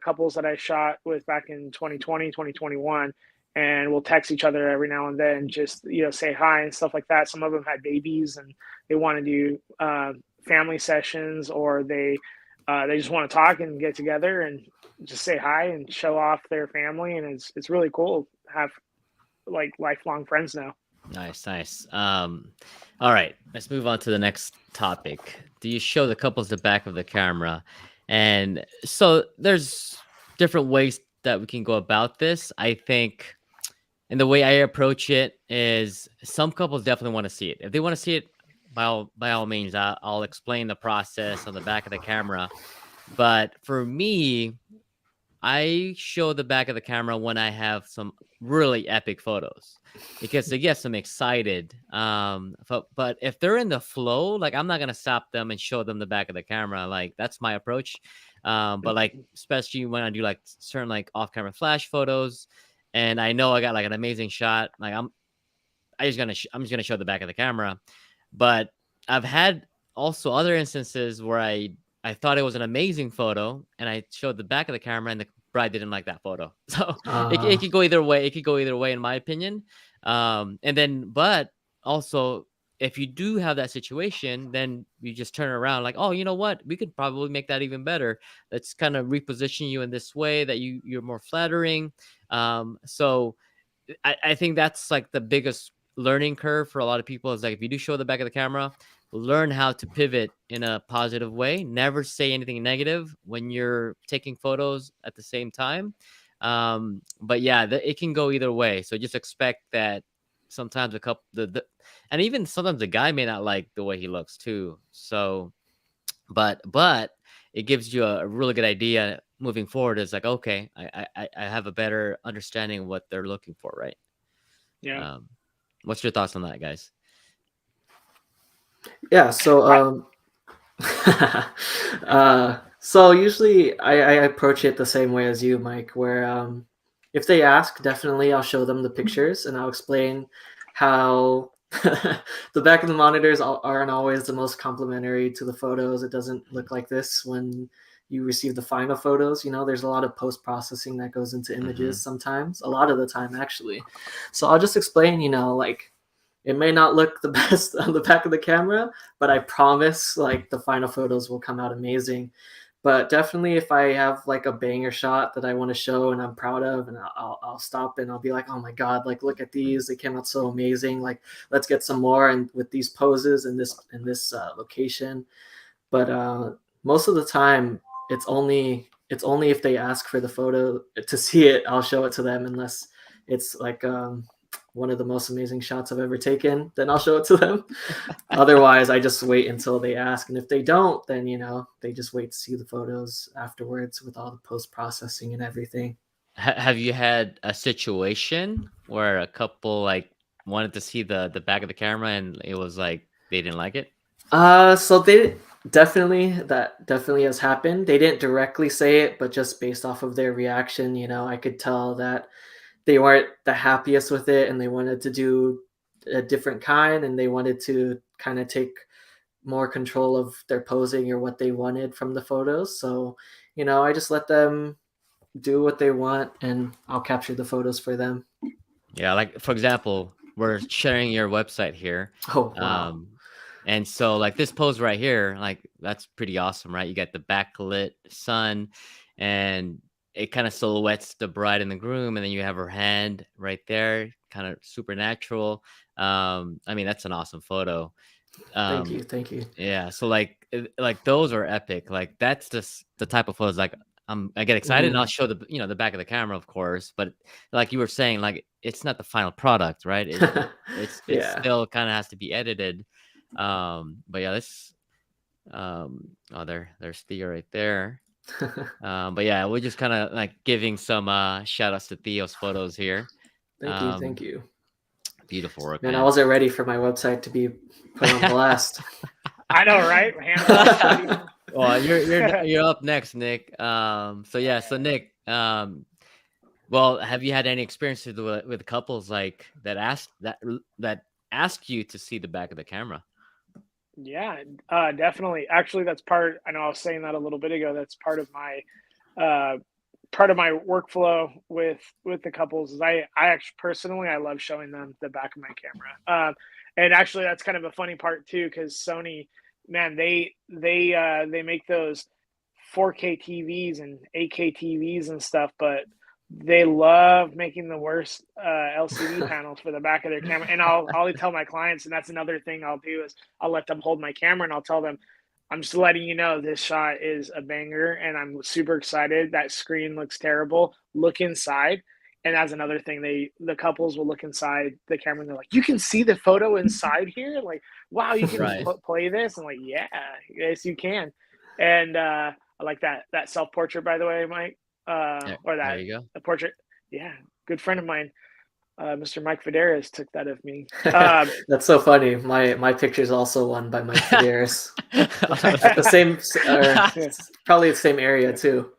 couples that I shot with back in 2020, 2021, and we'll text each other every now and then, just say hi and stuff like that. Some of them had babies and they want to do family sessions, or they just want to talk and get together and just say hi and show off their family. And it's really cool to have like lifelong friends now. Nice, nice. All right, let's move on to the next topic. Do you show the couples the back of the camera? And so there's different ways that we can go about this, I think, and the way I approach it is some couples definitely want to see it. If they want to see it, by all means, I'll explain the process on the back of the camera. But for me, I show the back of the camera when I have some really epic photos because it gets them excited. But if they're in the flow, like I'm not gonna stop them and show them the back of the camera. Like that's my approach. But like especially when I do like certain like off-camera flash photos, and I know I got like an amazing shot, like I'm just gonna show the back of the camera. But I've had also other instances where I thought it was an amazing photo and I showed the back of the camera and the bride didn't like that photo. So it could go either way. It could go either way in my opinion. But also if you do have that situation, then you just turn around like, oh, you know what? We could probably make that even better. Let's kind of reposition you in this way that you're more flattering. So I think that's like the biggest learning curve for a lot of people is like if you do show the back of the camera, learn how to pivot in a positive way. Never say anything negative when you're taking photos at the same time. But yeah, it can go either way. So just expect that sometimes a couple and even sometimes the guy may not like the way he looks too. So but it gives you a really good idea moving forward. Is like, okay, I have a better understanding of what they're looking for, right? Yeah. What's your thoughts on that, guys? Yeah, so so usually I approach it the same way as you, Mike, where if they ask, definitely I'll show them the pictures and I'll explain how the back of the monitors aren't always the most complimentary to the photos. It doesn't look like this when you receive the final photos. You know, there's a lot of post-processing that goes into images sometimes, a lot of the time actually. So I'll just explain, you know, like it may not look the best on the back of the camera, but I promise like the final photos will come out amazing. But definitely if I have like a banger shot that I want to show and I'm proud of, and I'll stop and I'll be like, oh my God, like look at these, they came out so amazing. Like let's get some more and with these poses in this location. But most of the time it's only if they ask for the photo to see it, I'll show it to them, unless it's like one of the most amazing shots I've ever taken, then I'll show it to them. Otherwise, I just wait until they ask. And if they don't, then, you know, they just wait to see the photos afterwards with all the post-processing and everything. Have you had a situation where a couple like wanted to see the back of the camera and it was like they didn't like it? So that definitely has happened. They didn't directly say it, but just based off of their reaction, you know, I could tell that they weren't the happiest with it and they wanted to do a different kind and they wanted to kind of take more control of their posing or what they wanted from the photos. So, you know, I just let them do what they want and I'll capture the photos for them. Yeah, like for example, we're sharing your website here. Oh, wow. And so like this pose right here, like that's pretty awesome, right? You got the backlit sun and it kind of silhouettes the bride and the groom, and then you have her hand right there, kind of supernatural. I mean, that's an awesome photo. Thank you. Yeah, so like those are epic. Like that's just the type of photos like I get excited and I'll show the the back of the camera, of course, but like you were saying, like it's not the final product, right? It's Yeah. still kind of has to be edited. But yeah, this oh there's Theo right there. But yeah, we're just kind of like giving some shout outs to Theo's photos here. Thank you. Beautiful work, Man, man. I wasn't ready for my website to be put on blast. I know, right? Well, you're up next, Nick. So yeah, so Nick, well, have you had any experiences with couples like that ask you to see the back of the camera? Yeah, definitely. Actually, that's part. I know I was saying that a little bit ago. That's part of my workflow with the couples. Is I actually personally I love showing them the back of my camera. And actually, that's kind of a funny part too, because Sony, man, they make those 4K TVs and 8K TVs and stuff, but they love making the worst LCD panels for the back of their camera. And I'll tell my clients, and that's another thing I'll do is I'll let them hold my camera and I'll tell them, I'm just letting you know this shot is a banger, and I'm super excited. That screen looks terrible. Look inside. And that's another thing. The couples will look inside the camera and they're like, "You can see the photo inside here." Like, wow, you can Right. play this. I'm like, yeah, yes, you can. And I like that self portrait, by the way, Mike, or There that you go. a portrait. Yeah, good friend of mine, Mr. Mike Fideris, took that of me. That's so funny. My picture is also one by Mike Fideris. At the same, or Yeah, probably the same area yeah, too.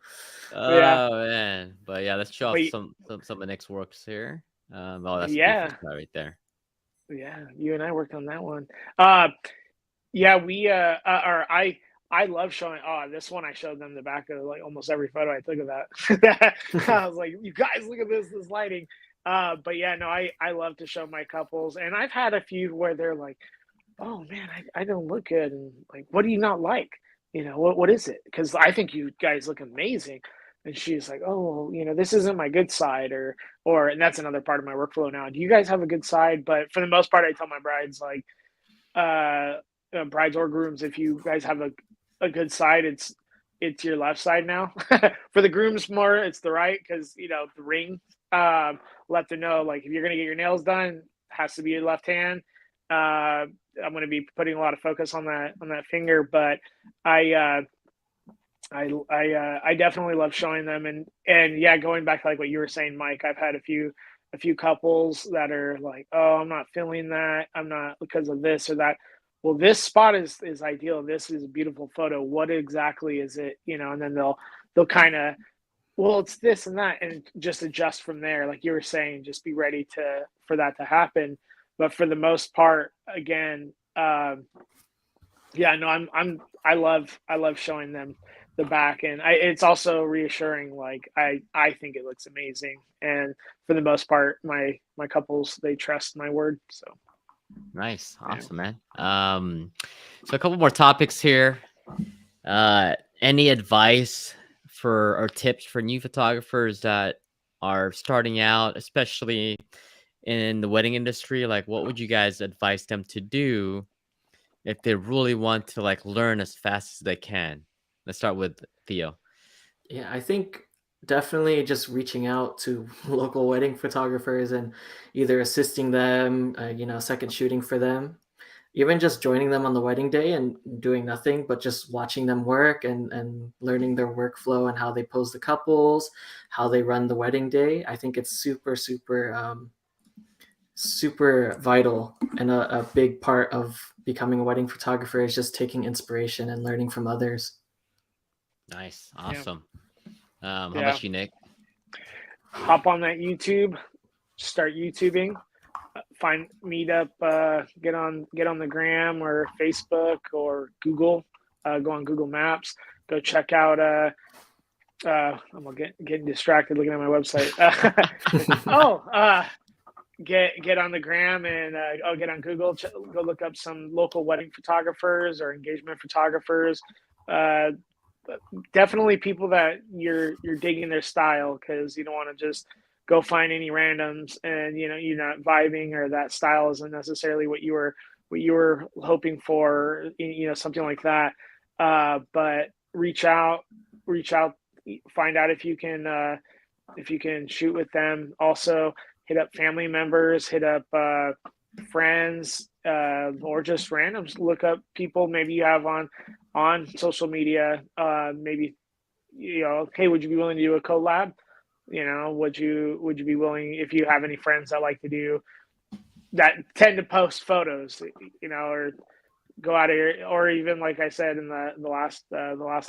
yeah, Oh man, but yeah, let's show but off some of Nick's works here. Oh, that's a beautiful yeah, shot right there. yeah. You and I worked on that one. Uh, Yeah, we or I love showing. Oh, this one I showed them the back of like almost every photo I took of that. I was like, you guys, look at this lighting. But yeah, no, I love to show my couples, and I've had a few where they're like, oh man, I don't look good, and like, what do you not like? What is it? Because I think you guys look amazing. And she's like, oh, this isn't my good side, and that's another part of my workflow now. Do you guys have a good side? But for the most part, I tell my brides like, uh, brides or grooms, if you guys have a good side, it's your left side now. For the grooms, more it's the right, because the ring. Let them know, like, if you're gonna get your nails done, it has to be your left hand. I'm going to be putting a lot of focus on that finger, but I I definitely love showing them, and yeah, going back to like what you were saying, Mike, I've had a few couples that are like, oh, I'm not feeling that, I'm not, because of this or that. Well, this spot is ideal. This is a beautiful photo. What exactly is it? And then they'll kind of, well, it's this and that, and just adjust from there. Like you were saying, just be ready for that to happen. But for the most part, again, yeah, no, I love showing them the back, and it's also reassuring. Like I think it looks amazing, and for the most part, my couples, they trust my word. So Nice, yeah. awesome, man. So a couple more topics here. Any advice or tips for new photographers that are starting out, especially in the wedding industry? Like, what would you guys advise them to do if they really want to like learn as fast as they can? Let's start with Theo. Yeah, I think definitely just reaching out to local wedding photographers and either assisting them, second shooting for them, even just joining them on the wedding day and doing nothing but just watching them work and learning their workflow and how they pose the couples, how they run the wedding day. I think it's super, super, super vital, and a big part of becoming a wedding photographer is just taking inspiration and learning from others. Nice, Yeah, awesome. How yeah. about you, Nick? Hop on that YouTube, start YouTubing, find meetup, get on the gram or Facebook or Google, go on Google Maps, go check out. I'm getting distracted looking at my website. Get on the gram and get on Google. Go look up some local wedding photographers or engagement photographers. Uh, Definitely people that you're digging their style, because you don't want to just go find any randoms, and you're not vibing, or that style isn't necessarily what you were hoping for, something like that. But reach out, find out if you can shoot with them. Also, hit up family members, hit up friends, or just randoms. Look up people maybe you have on social media. Maybe, hey, would you be willing to do a collab? Would you be willing, if you have any friends that like to do that, tend to post photos, or go out of here, or even like I said in the last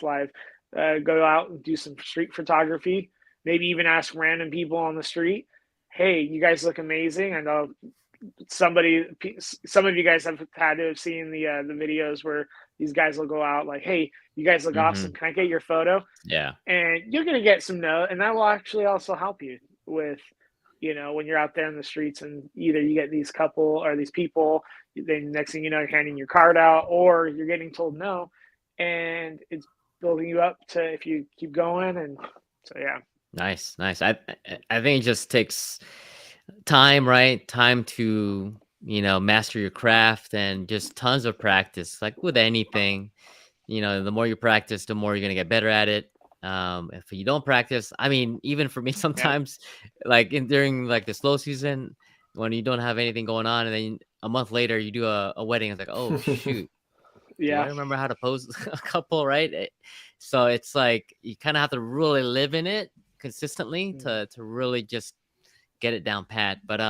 live, go out and do some street photography. Maybe even ask random people on the street, hey, you guys look amazing. I know some of you guys have had to have seen the videos where these guys will go out like, hey, you guys look awesome, can I get your photo? Yeah, And you're going to get some and that will actually also help you with, when you're out there in the streets, and either you get these couple or these people, then next thing you know, you're handing your card out, or you're getting told no, and it's building you up to, if you keep going. And so, yeah. nice. I think it just takes time, right? Time to master your craft, and just tons of practice, like with anything. the more you practice, the more you're gonna get better at it. If you don't practice, I mean, even for me, sometimes, like during like the slow season, when you don't have anything going on, and then a month later you do a wedding, it's like, oh shoot, do I remember how to pose a couple, right? So it's like you kind of have to really live in it consistently to really just get it down pat. But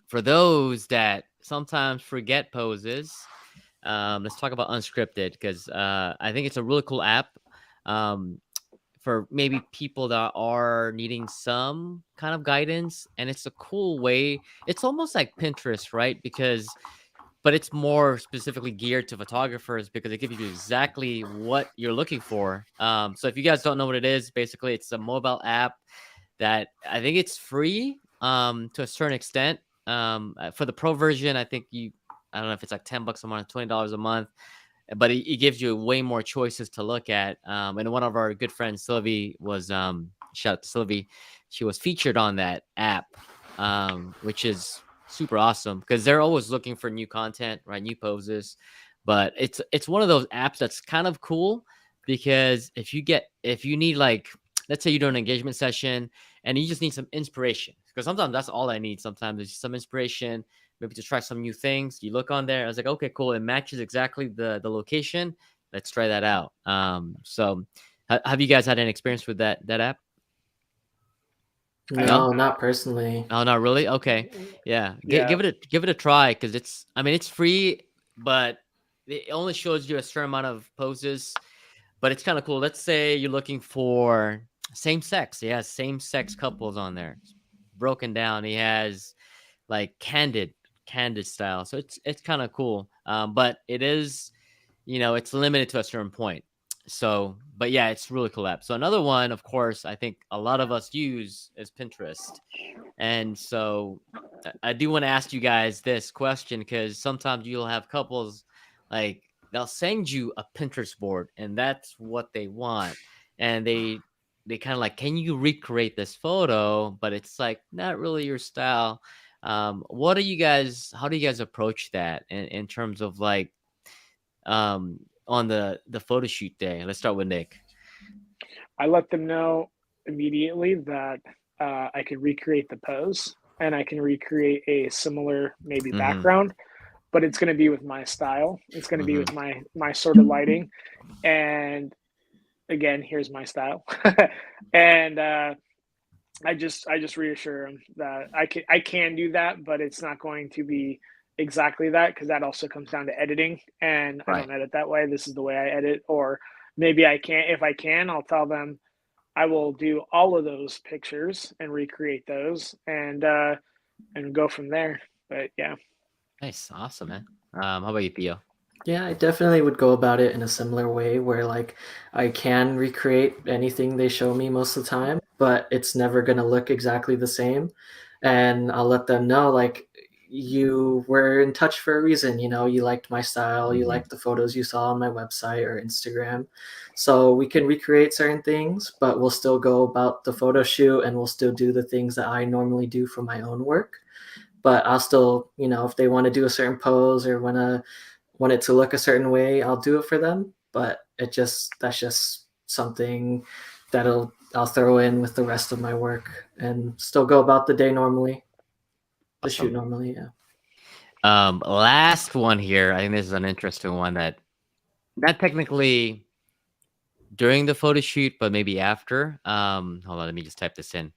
for those that sometimes forget poses, let's talk about Unscripted, because I think it's a really cool app. For maybe people that are needing some kind of guidance, and it's a cool way. It's almost like Pinterest, right? But it's more specifically geared to photographers because it gives you exactly what you're looking for. So if you guys don't know what it is, basically it's a mobile app that I think it's free to a certain extent. For the pro version, I think I don't know if it's like $10 a month, $20 a month, but it gives you way more choices to look at. And one of our good friends, Sylvie, was shout out to Sylvie. She was featured on that app, which is super awesome because they're always looking for new content, right? New poses. But it's one of those apps that's kind of cool because if you need, like, let's say you do an engagement session and you just need some inspiration, because sometimes that's all I need. Sometimes it's some inspiration, maybe to try some new things. You look on there, I was like, okay, cool. It matches exactly the location. Let's try that out. So have you guys had any experience with that app? No, not personally. Oh, not really? Okay. Yeah. Give it a try, because it's free, but it only shows you a certain amount of poses, but it's kind of cool. Let's say you're looking for same sex. He has same sex couples on there. It's broken down. He has like candid style. So it's kind of cool. But it is, it's limited to a certain point. So, but yeah, it's really cool app. So another one, of course, I think a lot of us use is Pinterest. And so I do want to ask you guys this question, because sometimes you'll have couples, like, they'll send you a Pinterest board and that's what they want. And they kind of like, can you recreate this photo? But it's like not really your style. How do you guys approach that in terms of like on the photo shoot day? Let's start with Nick. I let them know immediately that I can recreate the pose and I can recreate a similar maybe background, but it's going to be with my style. It's going to be with my sort of lighting. And again, here's my style. And I just reassure them that I can do that, but it's not going to be exactly that, because that also comes down to editing, and I don't edit that way. This is the way I edit. Or maybe I can't. If I can, I'll tell them I will do all of those pictures and recreate those and go from there. But yeah. Nice. Awesome, man. How about you, Theo? Yeah, I definitely would go about it in a similar way where like I can recreate anything they show me most of the time, but it's never going to look exactly the same. And I'll let them know, like, you were in touch for a reason. You liked my style, you liked the photos you saw on my website or Instagram. So we can recreate certain things, but we'll still go about the photo shoot and we'll still do the things that I normally do for my own work. But I'll still, if they want to do a certain pose or want it to look a certain way, I'll do it for them. But that's just something that I'll throw in with the rest of my work and still go about the day normally. The shoot normally, yeah. Last one here. I think this is an interesting one that not technically during the photo shoot, but maybe after. Hold on, let me just type this in.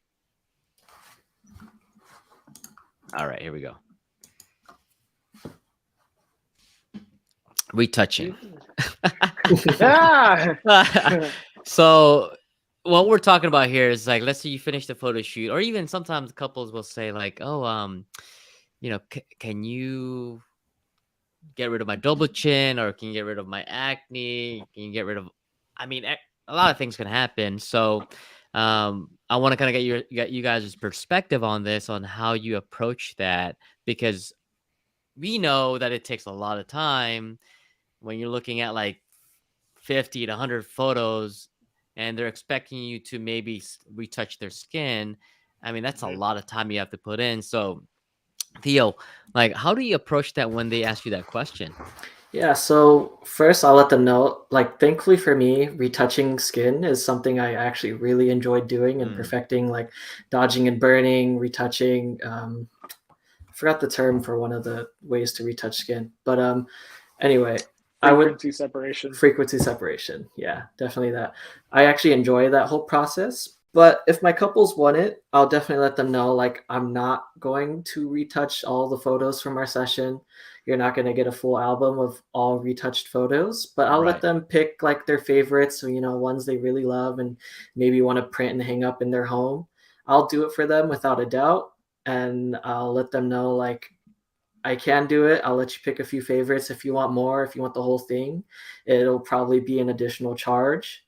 All right, here we go. Retouching. So what we're talking about here is, like, let's say you finish the photo shoot, or even sometimes couples will say like, oh, can you get rid of my double chin, or can you get rid of my acne? Can you get rid of, a lot of things can happen. So I want to kind of get you guys' perspective on this, on how you approach that, because we know that it takes a lot of time when you're looking at like 50 to 100 photos and they're expecting you to maybe retouch their skin. That's a lot of time you have to put in. So Theo, like, how do you approach that when they ask you that question? Yeah, so first I'll let them know, like, thankfully for me, retouching skin is something I actually really enjoy doing and Mm. perfecting, like dodging and burning, retouching. I forgot the term for one of the ways to retouch skin, but anyway, I would Frequency separation. frequency separation. Yeah, definitely that. I actually enjoy that whole process. But if my couples want it, I'll definitely let them know, like, I'm not going to retouch all the photos from our session. You're not going to get a full album of all retouched photos, but I'll let Right. them pick like their favorites, so, ones they really love and maybe want to print and hang up in their home. I'll do it for them without a doubt. And I'll let them know, like, I can do it. I'll let you pick a few favorites if you want more, if you want the whole thing. It'll probably be an additional charge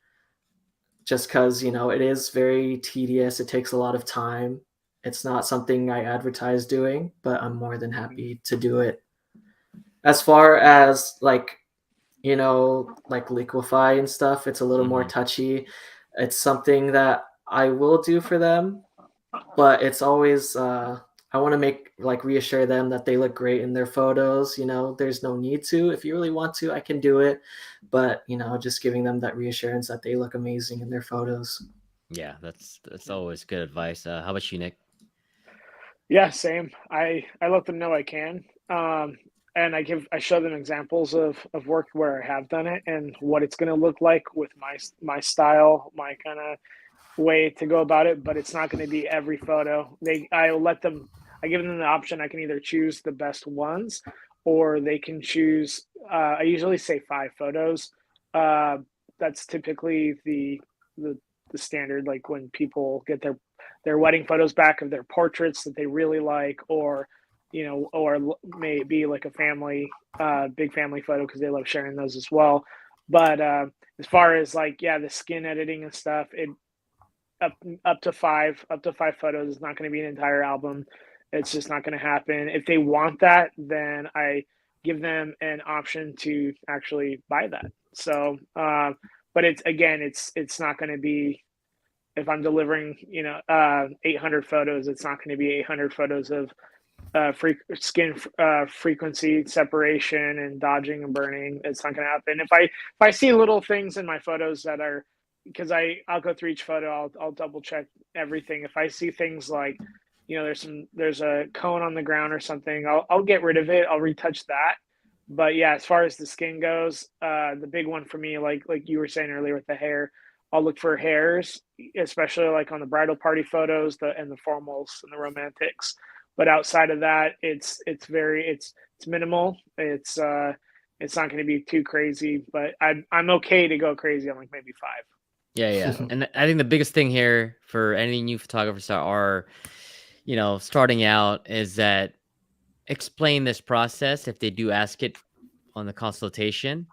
just because, it is very tedious. It takes a lot of time. It's not something I advertise doing, but I'm more than happy to do it. As far as like liquefy and stuff, it's a little more Mm-hmm. touchy. It's something that I will do for them, but it's always I want to make like reassure them that they look great in their photos. There's no need to. If you really want to, I can do it, but just giving them that reassurance that they look amazing in their photos. Yeah, that's always good advice. How about you, Nick? Yeah, same. I let them know I can. And I show them examples of work where I have done it and what it's going to look like with my style, my kind of way to go about it, but it's not going to be every photo. I give them the option. I can either choose the best ones or they can choose, I usually say 5 photos. Uh, that's typically the, the standard, like when people get their wedding photos back of their portraits that they really like, or, or maybe like a big family photo because they love sharing those as well. But as far as like, yeah, the skin editing and stuff, up up to five photos is not going to be an entire album. It's just not going to happen. If they want that, then I give them an option to actually buy that. So, but it's not going to be, if I'm delivering 800 photos, it's not going to be 800 photos of skin frequency separation and dodging and burning. It's not going to happen. If I see little things in my photos that are, because I'll go through each photo, I'll double check everything. If I see things like, there's a cone on the ground or something, I'll get rid of it. I'll retouch that. But yeah, as far as the skin goes, the big one for me, like you were saying earlier with the hair, I'll look for hairs, especially like on the bridal party photos, and the formals and the romantics. But outside of that, it's minimal. It's not going to be too crazy, but I'm okay to go crazy on like maybe 5. Yeah, yeah. So And I think the biggest thing here for any new photographers that are, starting out is that explain this process if they do ask it on the consultation,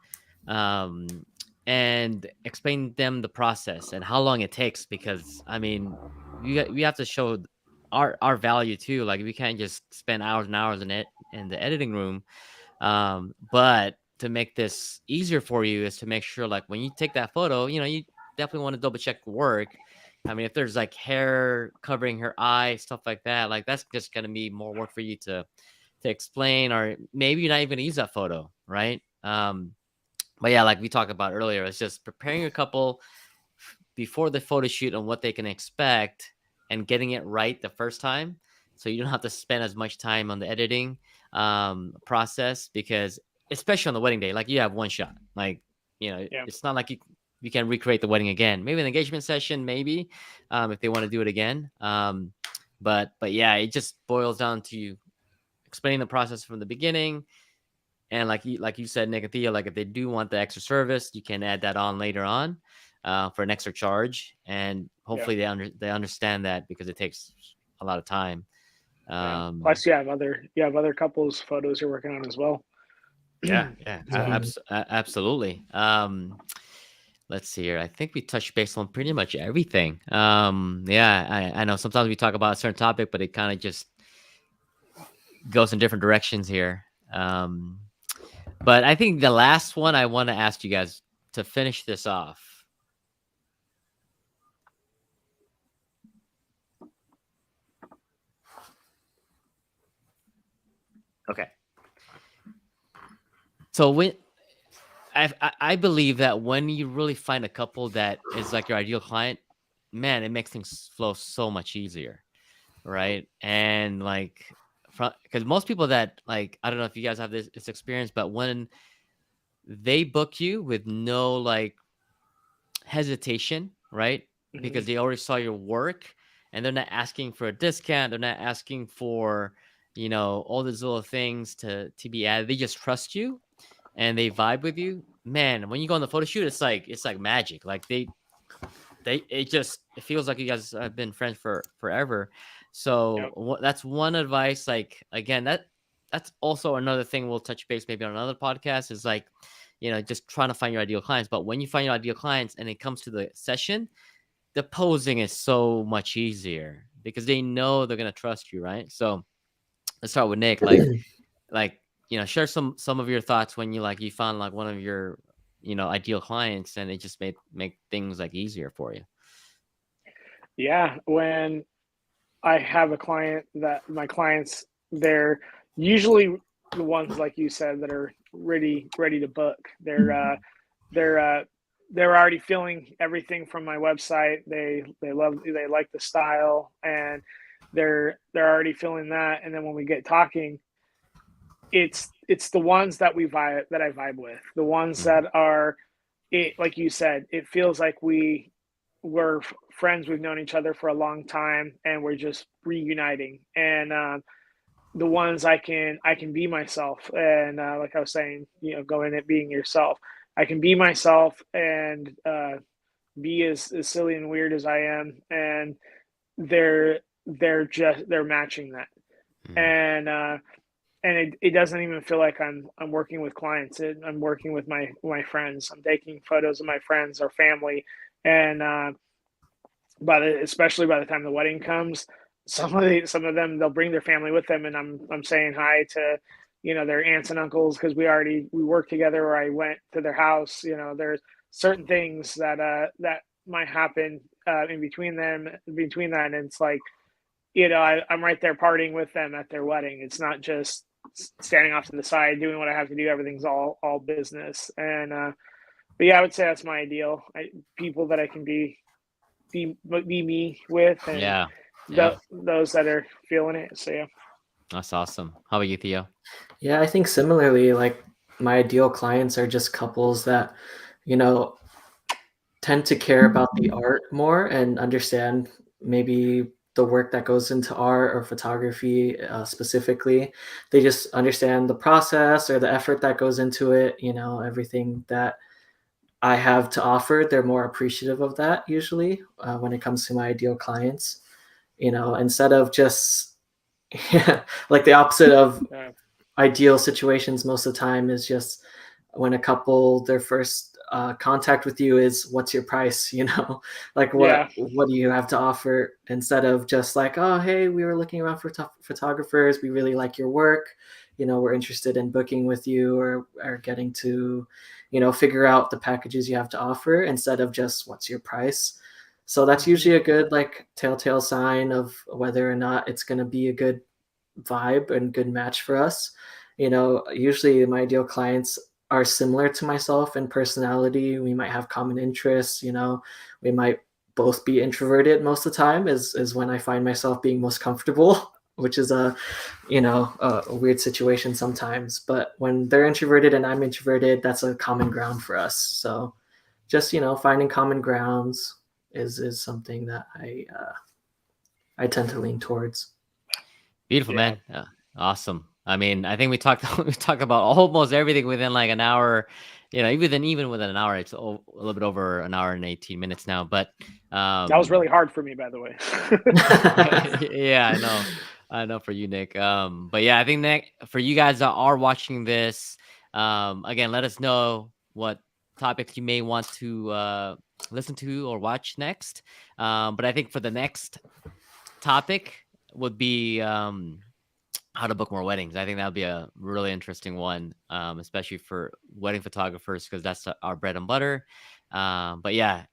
um, and explain them the process and how long it takes. Because I mean, we have to show our value too. Like we can't just spend hours and hours in the editing room. But to make this easier for you is to make sure, like, when you take that photo, you definitely want to double check the work. I mean, if there's like hair covering her eye, stuff like that, like that's just gonna be more work for you to explain, or maybe you're not even gonna use that photo, right? But yeah, like we talked about earlier, it's just preparing a couple before the photo shoot on what they can expect and getting it right the first time, so you don't have to spend as much time on the editing process, because especially on the wedding day, like you have one shot, like yeah, it's not like you can recreate the wedding again. Maybe an engagement session, maybe, if they want to do it again. But yeah, it just boils down to explaining the process from the beginning. And like you said, Nick and Thea, like if they do want the extra service, you can add that on later on, for an extra charge. And yeah, hopefully they understand that, because it takes a lot of time. yeah. Um, Plus, you have other couples photos you're working on as well. yeah, yeah, So absolutely. Let's see here. I think we touched base on pretty much everything. Yeah, I know sometimes we talk about a certain topic, but it kind of just goes in different directions here. Um, But I think the last one I want to ask you guys to finish this off. Okay. So when I believe that when you really find a couple that is like your ideal client, man, it makes things flow so much easier, right? And like, because most people that like, I don't know if you guys have this experience, but when they book you with no like hesitation, right? Because they already saw your work and they're not asking for a discount, they're not asking for, all these little things to be added. They just trust you and they vibe with you. Man, when you go on the photo shoot, it's like magic. Like it feels like you guys have been friends for forever. So that's one advice. Like again, that's also another thing we'll touch base maybe on another podcast is like, just trying to find your ideal clients. But when you find your ideal clients and it comes to the session, the posing is so much easier because they know they're gonna trust you, right? So let's start with Nick. Like share some of your thoughts when you found like one of your ideal clients and it just make things like easier for you. Yeah, when I have a client that my clients, they're usually the ones like you said that are ready to book. They're already feeling everything from my website. They like the style and they're already feeling that. And then when we get talking, it's the ones that I vibe with, the ones that are like you said, it feels like we're friends. We've known each other for a long time and we're just reuniting. And the ones I can be myself. And like I was saying, go in it being yourself. I can be myself and be as silly and weird as I am. And they're matching that. And it doesn't even feel like I'm working with clients. I'm working with my friends. I'm taking photos of my friends or family. And especially by the time the wedding comes, some of them, they'll bring their family with them, and I'm saying hi to their aunts and uncles because we work together, or I went to their house. There's certain things that might happen in between that, and it's like I'm right there partying with them at their wedding. It's not just standing off to the side doing what I have to do. Everything's all business. And but yeah, I would say that's my ideal. People that I can be me with, and those that are feeling it. So yeah, that's awesome. How about you, Theo? Yeah, I think similarly, like my ideal clients are just couples that tend to care about the art more and understand maybe the work that goes into art or photography specifically. They just understand the process or the effort that goes into it, everything that I have to offer. They're more appreciative of that usually when it comes to my ideal clients, instead of just like the opposite of ideal situations most of the time is just when a couple, their first contact with you is, what's your price? Like what do you have to offer, instead of just like, oh, hey, we were looking around for photographers. We really like your work. We're interested in booking with you or getting to, figure out the packages you have to offer, instead of just what's your price. So that's usually a good like telltale sign of whether or not it's going to be a good vibe and good match for us. Usually my ideal clients are similar to myself in personality. We might have common interests. We might both be introverted most of the time is when I find myself being most comfortable, which is a weird situation sometimes. But when they're introverted and I'm introverted, that's a common ground for us. So just, finding common grounds is something that I tend to lean towards. Beautiful, man. Awesome. I mean, I think we talked about almost everything within like an hour. Even within an hour, it's a little bit over an hour and 18 minutes now. But that was really hard for me, by the way. Yeah, I know for you, Nick. But yeah, I think Nick, for you guys that are watching this, again, let us know what topics you may want to listen to or watch next. But I think for the next topic would be how to book more weddings. I think that would be a really interesting one, especially for wedding photographers, because that's our bread and butter. But yeah,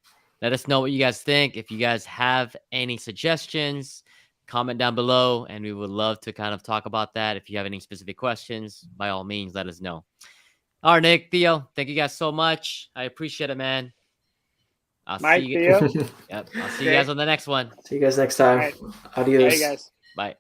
let us know what you guys think. If you guys have any suggestions, comment down below, and we would love to kind of talk about that. If you have any specific questions, by all means, let us know. All right, Nick, Theo, thank you guys so much. I appreciate it, man. I'll Mike, see you. Theo. Yep, I'll see you guys on the next one. See you guys next All time. right. Adios. Hey, guys. Bye.